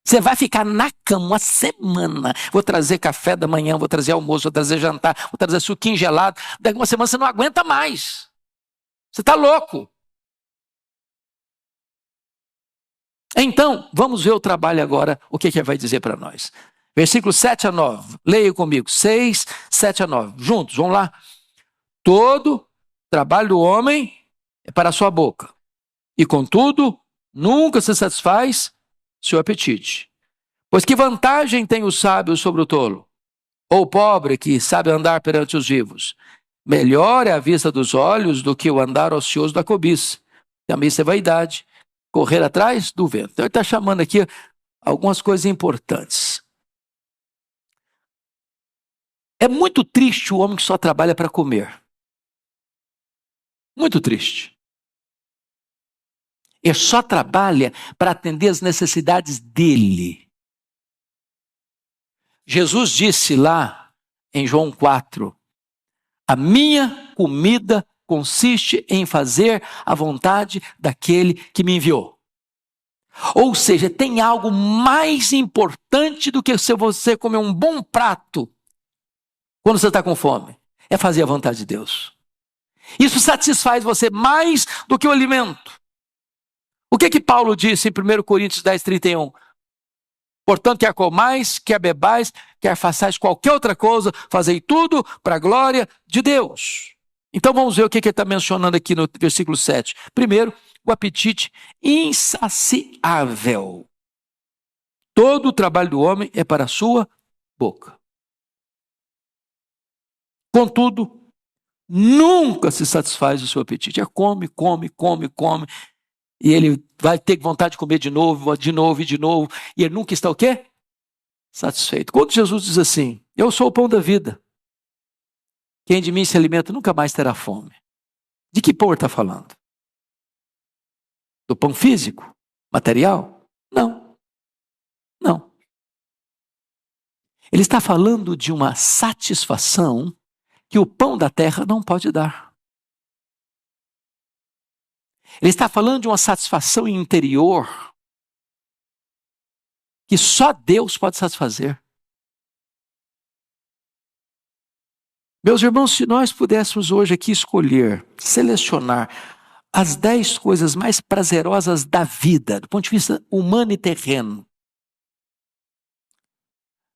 Você vai ficar na cama uma semana. Vou trazer café da manhã, vou trazer almoço, vou trazer jantar, vou trazer suquinho gelado. Daqui uma semana você não aguenta mais. Você está louco. Então, vamos ver o trabalho agora, o que ele vai dizer para nós. Versículos 7 a 9. Leia comigo. 6, 7 a 9. Juntos, vamos lá. Todo trabalho do homem é para a sua boca. E contudo, nunca se satisfaz seu apetite. Pois que vantagem tem o sábio sobre o tolo? Ou o pobre que sabe andar perante os vivos? Melhor é a vista dos olhos do que o andar ocioso da cobiça. Também isso é vaidade. Correr atrás do vento. Então ele está chamando aqui algumas coisas importantes. É muito triste o homem que só trabalha para comer. Muito triste. Ele só trabalha para atender as necessidades dele. Jesus disse lá em João 4, a minha comida consiste em fazer a vontade daquele que me enviou. Ou seja, tem algo mais importante do que se você comer um bom prato quando você está com fome. É fazer a vontade de Deus. Isso satisfaz você mais do que o alimento. O que Paulo disse em 1 Coríntios 10, 31? Portanto, quer comais, quer bebais, quer façais qualquer outra coisa, fazei tudo para a glória de Deus. Então vamos ver o que ele está mencionando aqui no versículo 7. Primeiro, o apetite insaciável. Todo o trabalho do homem é para a sua boca. Contudo, nunca se satisfaz o seu apetite. É come, come, come, come. E ele vai ter vontade de comer de novo, de novo e de novo. E ele nunca está o quê? Satisfeito. Quando Jesus diz assim, eu sou o pão da vida. Quem de mim se alimenta nunca mais terá fome. De que pão ele está falando? Do pão físico? Material? Não. Não. Ele está falando de uma satisfação que o pão da terra não pode dar. Ele está falando de uma satisfação interior que só Deus pode satisfazer. Meus irmãos, se nós pudéssemos hoje aqui escolher, selecionar as 10 coisas mais prazerosas da vida, do ponto de vista humano e terreno.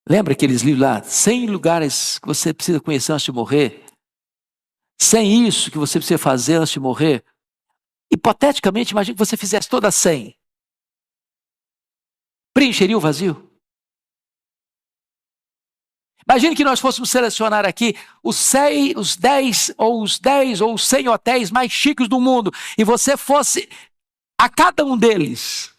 Lembra aqueles livros lá, 100 lugares que você precisa conhecer antes de morrer? 100 isso que você precisa fazer antes de morrer? Hipoteticamente, imagine que você fizesse todas as 100. Preencheria o vazio? Imagine que nós fôssemos selecionar aqui os 10 ou os 100 hotéis mais chiques do mundo e você fosse a cada um deles.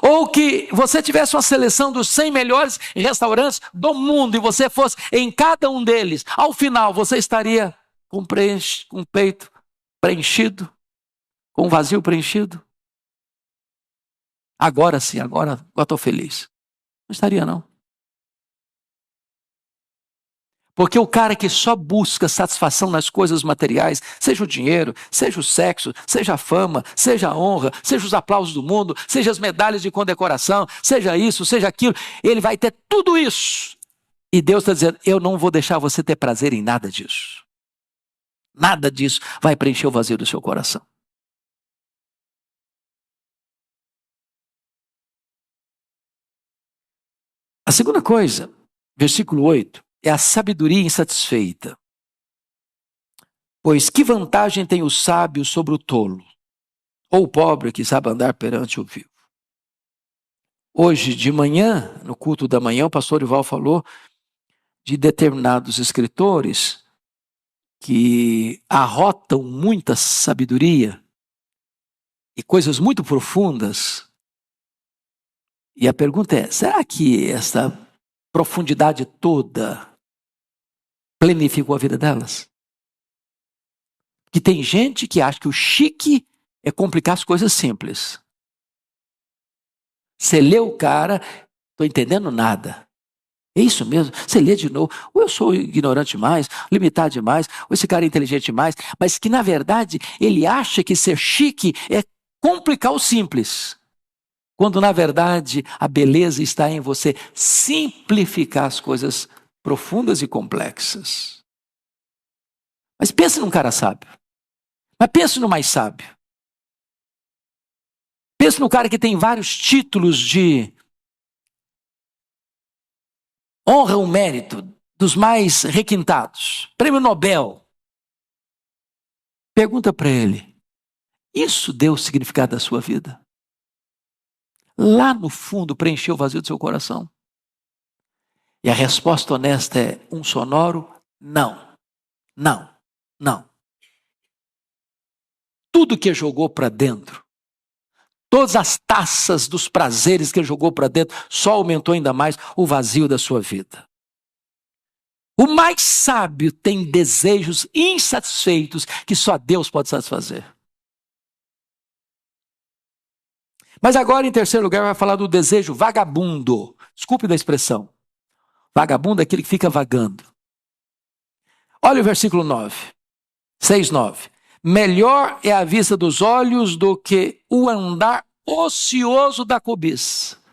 Ou que você tivesse uma seleção dos 100 melhores restaurantes do mundo e você fosse em cada um deles. Ao final, você estaria com o peito preenchido? Com o vazio preenchido? Agora sim, agora estou feliz. Não estaria não. Porque o cara que só busca satisfação nas coisas materiais, seja o dinheiro, seja o sexo, seja a fama, seja a honra, seja os aplausos do mundo, seja as medalhas de condecoração, seja isso, seja aquilo, ele vai ter tudo isso. E Deus está dizendo, eu não vou deixar você ter prazer em nada disso. Nada disso vai preencher o vazio do seu coração. A segunda coisa, versículo 8, é a sabedoria insatisfeita. Pois que vantagem tem o sábio sobre o tolo? Ou o pobre que sabe andar perante o vivo? Hoje de manhã, no culto da manhã, o pastor Ival falou de determinados escritores que arrotam muita sabedoria e coisas muito profundas. E a pergunta é, será que essa profundidade toda planificou a vida delas? Que tem gente que acha que o chique é complicar as coisas simples. Você lê o cara, estou entendendo nada. É isso mesmo, você lê de novo. Ou eu sou ignorante demais, limitado demais, ou esse cara é inteligente demais. Mas que na verdade ele acha que ser chique é complicar o simples. Quando na verdade a beleza está em você simplificar as coisas profundas e complexas. Mas pense num cara sábio. Mas pense no mais sábio. Pense no cara que tem vários títulos de honra ou mérito, dos mais requintados. Prêmio Nobel. Pergunta para ele, isso deu o significado da sua vida? lá no fundo preencheu o vazio do seu coração? E a resposta honesta é um sonoro não, não, não. Tudo que jogou para dentro, todas as taças dos prazeres que ele jogou para dentro, só aumentou ainda mais o vazio da sua vida. O mais sábio tem desejos insatisfeitos que só Deus pode satisfazer. Mas agora, em terceiro lugar, vai falar do desejo vagabundo. Desculpe da expressão. Vagabundo é aquele que fica vagando. Olha o versículo 9. 6:9. Melhor é a vista dos olhos do que o andar ocioso da cobiça.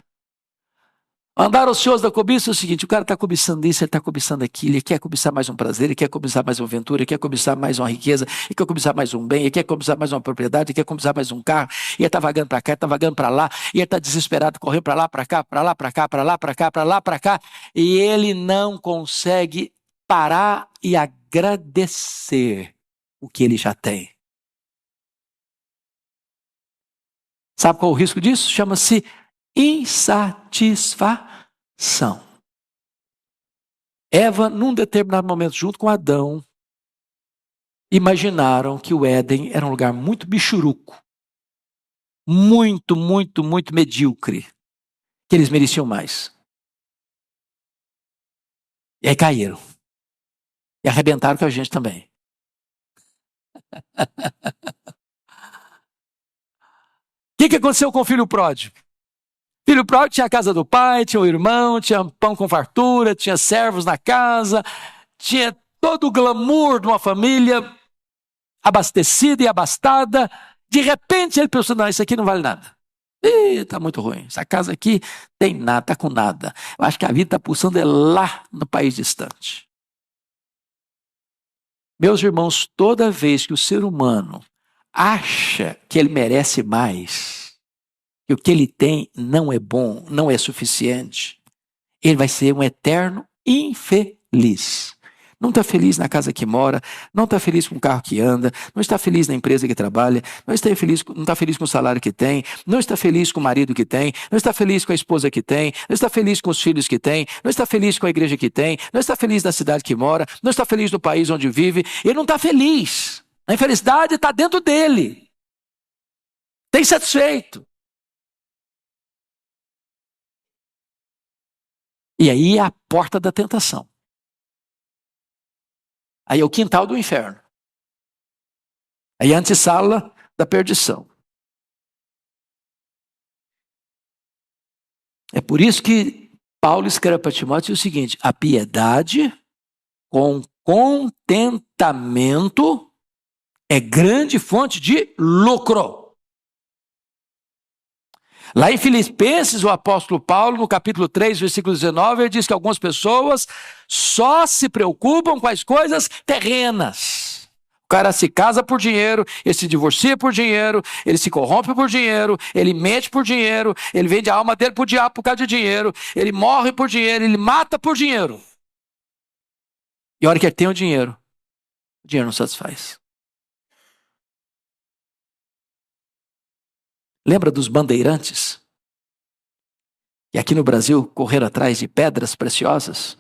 Andar ocioso da cobiça é o seguinte: o cara está cobiçando isso, ele está cobiçando aquilo, ele quer cobiçar mais um prazer, ele quer cobiçar mais uma aventura, ele quer cobiçar mais uma riqueza, ele quer cobiçar mais um bem, ele quer cobiçar mais uma propriedade, ele quer cobiçar mais um carro, e ele está vagando para cá, ele está vagando para lá, e ele está desesperado, correndo para lá, para cá, para lá, para cá, para lá, para cá, para lá, para cá, e ele não consegue parar e agradecer o que ele já tem. Sabe qual é o risco disso? Chama-se insatisfação. Eva, num determinado momento, junto com Adão, imaginaram que o Éden era um lugar muito bichuruco, muito, muito, muito medíocre, que eles mereciam mais. E aí caíram. E arrebentaram com a gente também. O que aconteceu com o filho pródigo? O filho pródigo tinha a casa do pai, tinha o irmão, tinha pão com fartura, tinha servos na casa, tinha todo o glamour de uma família abastecida e abastada. De repente ele pensou: não, isso aqui não vale nada. Está muito ruim. Essa casa aqui tem nada, está com nada. Eu acho que a vida está pulsando lá no país distante. Meus irmãos, toda vez que o ser humano acha que ele merece mais, que o que ele tem não é bom, não é suficiente, ele vai ser um eterno infeliz. Não está feliz na casa que mora, não está feliz com o carro que anda, não está feliz na empresa que trabalha, não está feliz com o salário que tem, não está feliz com o marido que tem, não está feliz com a esposa que tem, não está feliz com os filhos que tem, não está feliz com a igreja que tem, não está feliz na cidade que mora, não está feliz no país onde vive. Ele não está feliz. A infelicidade está dentro dele. Está insatisfeito. E aí é a porta da tentação. Aí é o quintal do inferno. Aí é a antessala da perdição. É por isso que Paulo escreve para Timóteo o seguinte: a piedade com contentamento é grande fonte de lucro. Lá em Filipenses, o apóstolo Paulo, no capítulo 3, versículo 19, ele diz que algumas pessoas só se preocupam com as coisas terrenas. O cara se casa por dinheiro, ele se divorcia por dinheiro, ele se corrompe por dinheiro, ele mente por dinheiro, ele vende a alma dele pro diabo por causa de dinheiro, ele morre por dinheiro, ele mata por dinheiro. E a hora que ele tem o dinheiro não satisfaz. Lembra dos bandeirantes? E aqui no Brasil correram atrás de pedras preciosas?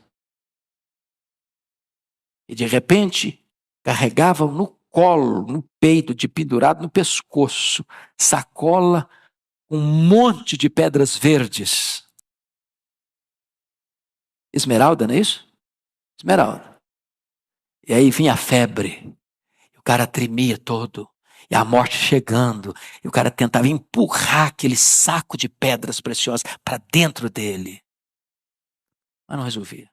E de repente carregavam no colo, no peito, de pendurado no pescoço, sacola com um monte de pedras verdes. Esmeralda, não é isso? Esmeralda. E aí vinha a febre. O cara tremia todo. E a morte chegando, e o cara tentava empurrar aquele saco de pedras preciosas para dentro dele. Mas não resolvia.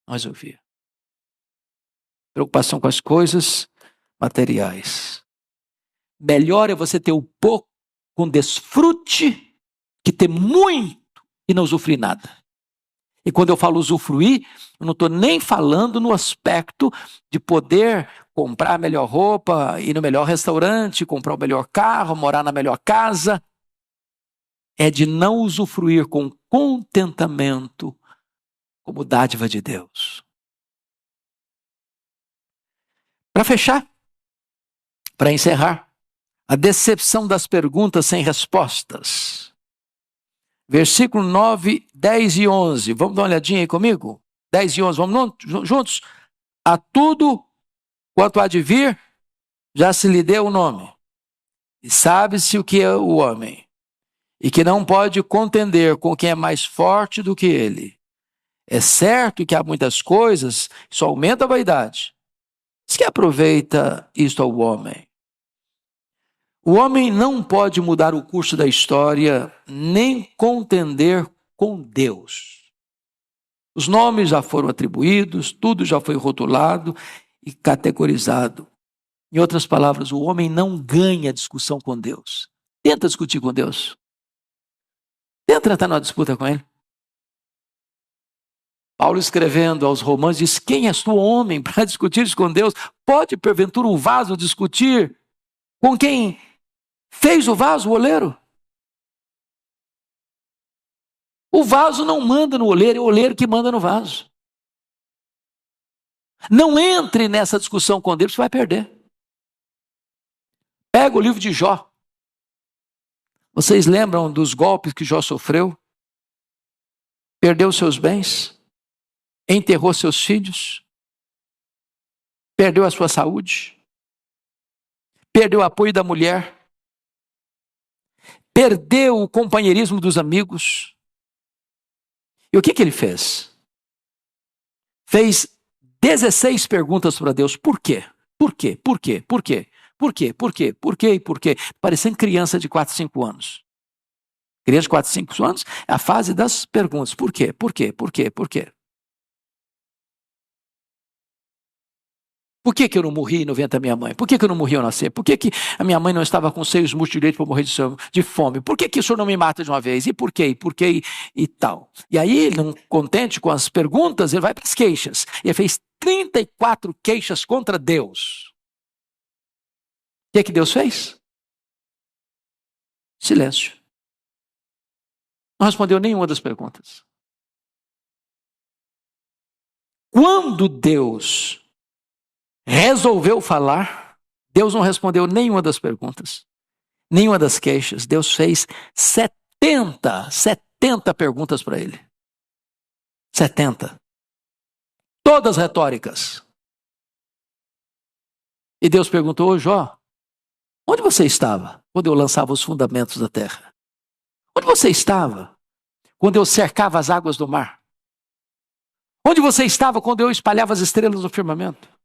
Não resolvia. Preocupação com as coisas materiais. Melhor é você ter o pouco com desfrute que ter muito e não usufruir nada. E quando eu falo usufruir, eu não estou nem falando no aspecto de poder comprar a melhor roupa, ir no melhor restaurante, comprar o melhor carro, morar na melhor casa. É de não usufruir com contentamento como dádiva de Deus. Para fechar, para encerrar, a decepção das perguntas sem respostas. versículo 9, 10 e 11. Vamos dar uma olhadinha aí comigo? 10 e 11, vamos juntos? A tudo quanto há de vir, já se lhe deu o nome. E sabe-se o que é o homem, e que não pode contender com quem é mais forte do que ele. É certo que há muitas coisas que só aumenta a vaidade. Mas que aproveita isto ao homem? O homem não pode mudar o curso da história, nem contender com Deus. Os nomes já foram atribuídos, tudo já foi rotulado e categorizado. Em outras palavras, o homem não ganha discussão com Deus. Tenta discutir com Deus. Tenta entrar numa disputa com Ele. Paulo, escrevendo aos Romanos, diz: quem és tu, homem, para discutir isso com Deus? Pode, porventura, um vaso discutir com quem fez o vaso, o oleiro? O vaso não manda no oleiro, é o oleiro que manda no vaso. Não entre nessa discussão com Deus, você vai perder. Pega o livro de Jó. Vocês lembram dos golpes que Jó sofreu? Perdeu seus bens, enterrou seus filhos, perdeu a sua saúde, perdeu o apoio da mulher, perdeu o companheirismo dos amigos. E o que ele fez? Fez 16 perguntas para Deus. Por quê? Por quê? Por quê? Por quê? Por quê? Por quê? Por quê? E por quê? Parecendo criança de 4, 5 anos. Criança de 4, 5 anos é a fase das perguntas. Por quê? Por quê? Por quê? Por quê? Por que eu não morri no ventre da minha mãe? Por que eu não morri ao nascer? Por que a minha mãe não estava com seios multidireitos para morrer de fome? Por que o senhor não me mata de uma vez? E por quê? E por quê? E tal. E aí, não contente com as perguntas, ele vai para as queixas. E ele fez 34 queixas contra Deus. O que Deus fez? Silêncio. Não respondeu nenhuma das perguntas. Quando Deus resolveu falar, Deus não respondeu nenhuma das perguntas, nenhuma das queixas. Deus fez 70 perguntas para ele. 70. Todas retóricas. E Deus perguntou: ô Jó, onde você estava quando eu lançava os fundamentos da terra? Onde você estava quando eu cercava as águas do mar? Onde você estava quando eu espalhava as estrelas no firmamento?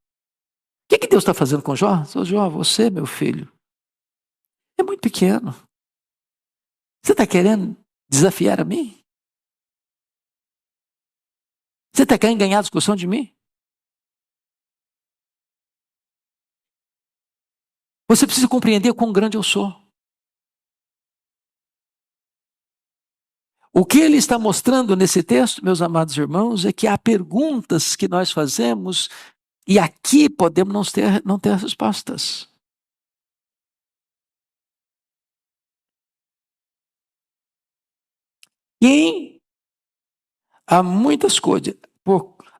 O que Deus está fazendo com Jó? Jó, você, meu filho, é muito pequeno. Você está querendo desafiar a mim? Você está querendo ganhar a discussão de mim? Você precisa compreender quão grande eu sou. O que ele está mostrando nesse texto, meus amados irmãos, é que há perguntas que nós fazemos e aqui podemos não ter respostas. Quem há muitas coisas,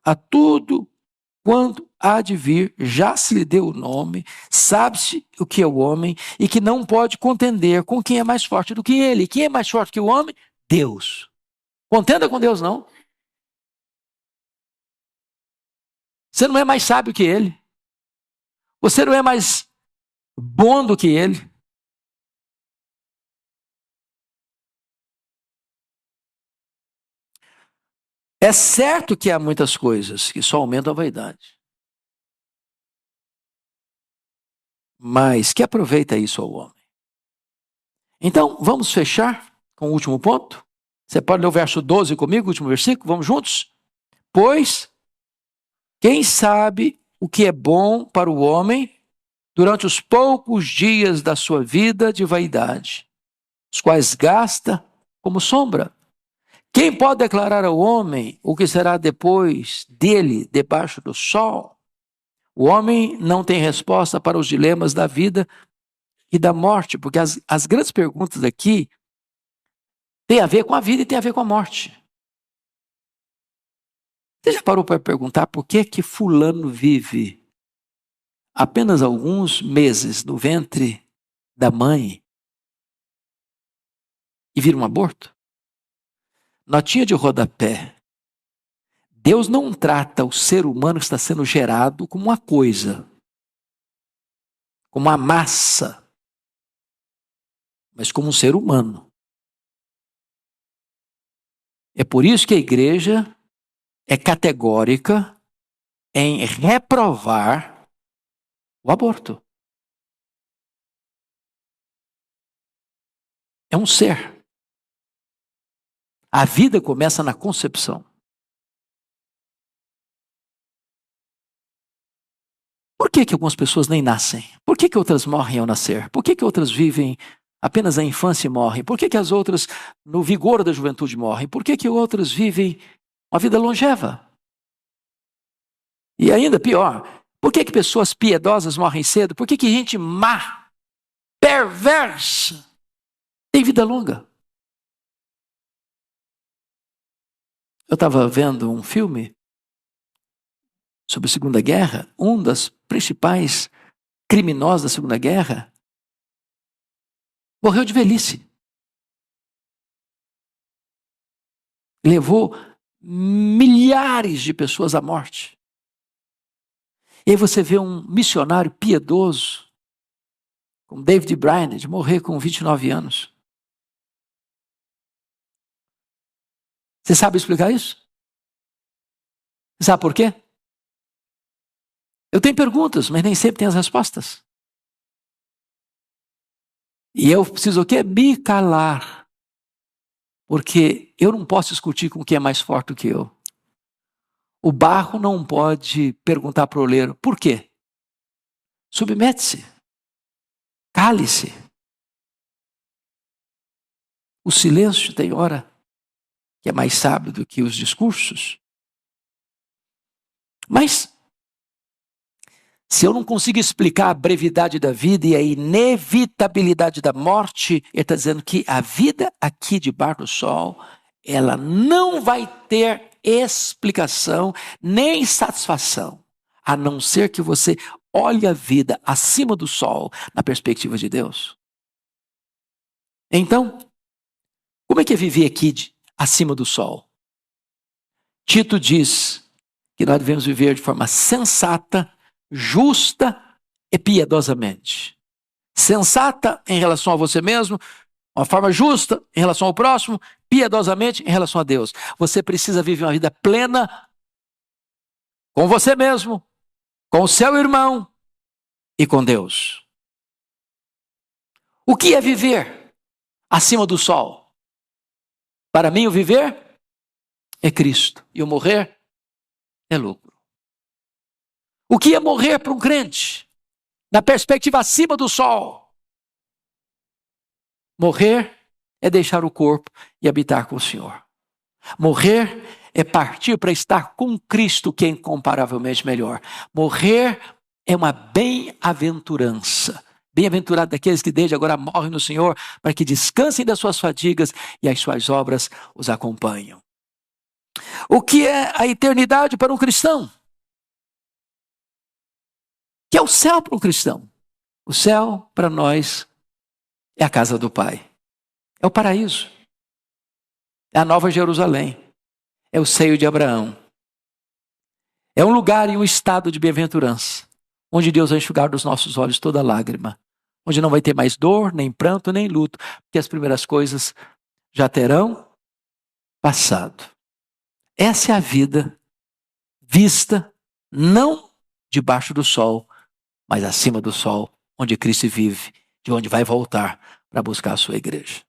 a tudo quanto há de vir, já se lhe deu o nome, sabe-se o que é o homem, e que não pode contender com quem é mais forte do que ele. Quem é mais forte que o homem? Deus. Contenda com Deus, não. Você não é mais sábio que ele. Você não é mais bom do que ele. É certo que há muitas coisas que só aumentam a vaidade. Mas que aproveita isso ao homem? Então, vamos fechar com o último ponto? Você pode ler o verso 12 comigo, o último versículo? Vamos juntos? Pois, quem sabe o que é bom para o homem durante os poucos dias da sua vida de vaidade, os quais gasta como sombra? Quem pode declarar ao homem o que será depois dele, debaixo do sol? O homem não tem resposta para os dilemas da vida e da morte, porque as grandes perguntas aqui têm a ver com a vida e têm a ver com a morte. Você já parou para perguntar por que fulano vive apenas alguns meses no ventre da mãe e vira um aborto? notinha de rodapé. Deus não trata o ser humano que está sendo gerado como uma coisa, como uma massa, mas como um ser humano. É por isso que a igreja é categórica em reprovar o aborto. É um ser. A vida começa na concepção. Por que algumas pessoas nem nascem? Por que outras morrem ao nascer? Por que outras vivem apenas a infância e morrem? Por que as outras, no vigor da juventude, morrem? Por que outras vivem uma vida longeva? E ainda pior, por que pessoas piedosas morrem cedo? Por que gente má, perversa, tem vida longa? Eu estava vendo um filme sobre a Segunda Guerra. Um dos principais criminosos da Segunda Guerra morreu de velhice. Levou milhares de pessoas à morte. E aí você vê um missionário piedoso, como David Brainerd, morrer com 29 anos. Você sabe explicar isso? Você sabe por quê? Eu tenho perguntas, mas nem sempre tenho as respostas. E eu preciso o quê? Me calar. Porque eu não posso discutir com quem é mais forte do que eu. O barro não pode perguntar para o oleiro, por quê? Submete-se. Cale-se. O silêncio tem hora que é mais sábio do que os discursos. Mas, se eu não consigo explicar a brevidade da vida e a inevitabilidade da morte, ele está dizendo que a vida aqui debaixo do sol, ela não vai ter explicação nem satisfação, a não ser que você olhe a vida acima do sol, na perspectiva de Deus. Então, como é que é viver aqui acima do sol? Tito diz que nós devemos viver de forma sensata, justa e piedosamente. Sensata em relação a você mesmo, uma forma justa em relação ao próximo, piedosamente em relação a Deus. Você precisa viver uma vida plena com você mesmo, com o seu irmão e com Deus. O que é viver acima do sol? Para mim, o viver é Cristo e o morrer é lucro. O que é morrer para um crente? Na perspectiva acima do sol. Morrer é deixar o corpo e habitar com o Senhor. Morrer é partir para estar com Cristo, que é incomparavelmente melhor. Morrer é uma bem-aventurança. Bem-aventurado daqueles que desde agora morrem no Senhor, para que descansem das suas fadigas e as suas obras os acompanham. O que é a eternidade para um cristão? Que é o céu para um cristão? O céu, para nós, é a casa do Pai. É o paraíso. É a Nova Jerusalém. É o seio de Abraão. É um lugar e um estado de bem-aventurança, onde Deus vai enxugar dos nossos olhos toda lágrima. Onde não vai ter mais dor, nem pranto, nem luto, porque as primeiras coisas já terão passado. Essa é a vida vista, não debaixo do sol, mas acima do sol, onde Cristo vive, de onde vai voltar para buscar a sua igreja.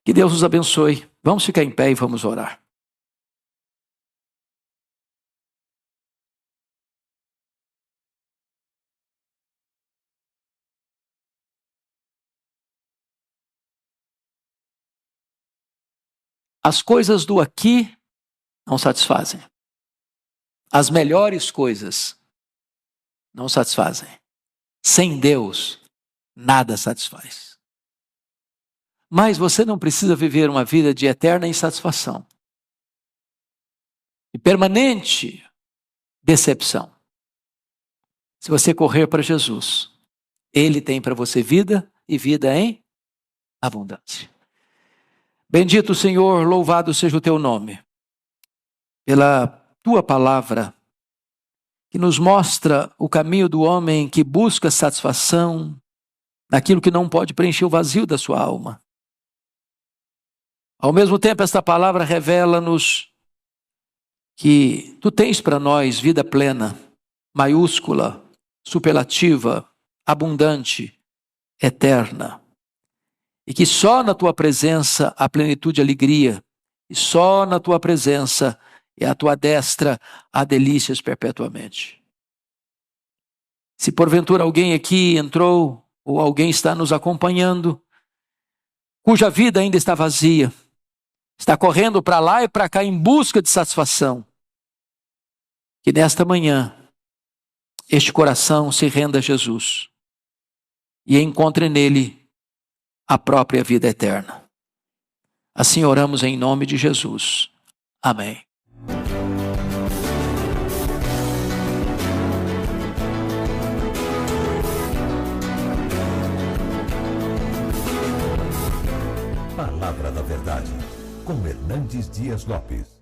Que Deus nos abençoe. Vamos ficar em pé e vamos orar. As coisas do aqui não satisfazem. As melhores coisas não satisfazem. Sem Deus, nada satisfaz. Mas você não precisa viver uma vida de eterna insatisfação e permanente decepção. Se você correr para Jesus, Ele tem para você vida e vida em abundância. Bendito Senhor, louvado seja o teu nome, pela tua palavra, que nos mostra o caminho do homem que busca satisfação naquilo que não pode preencher o vazio da sua alma. Ao mesmo tempo, esta palavra revela-nos que tu tens para nós vida plena, maiúscula, superlativa, abundante, eterna. E que só na tua presença há plenitude e alegria, e só na tua presença e à tua destra há delícias perpetuamente. Se porventura alguém aqui entrou, ou alguém está nos acompanhando, cuja vida ainda está vazia, está correndo para lá e para cá em busca de satisfação, que nesta manhã este coração se renda a Jesus e encontre nele a própria vida eterna. Assim oramos em nome de Jesus. Amém. Palavra da Verdade, com Hernandes Dias Lopes.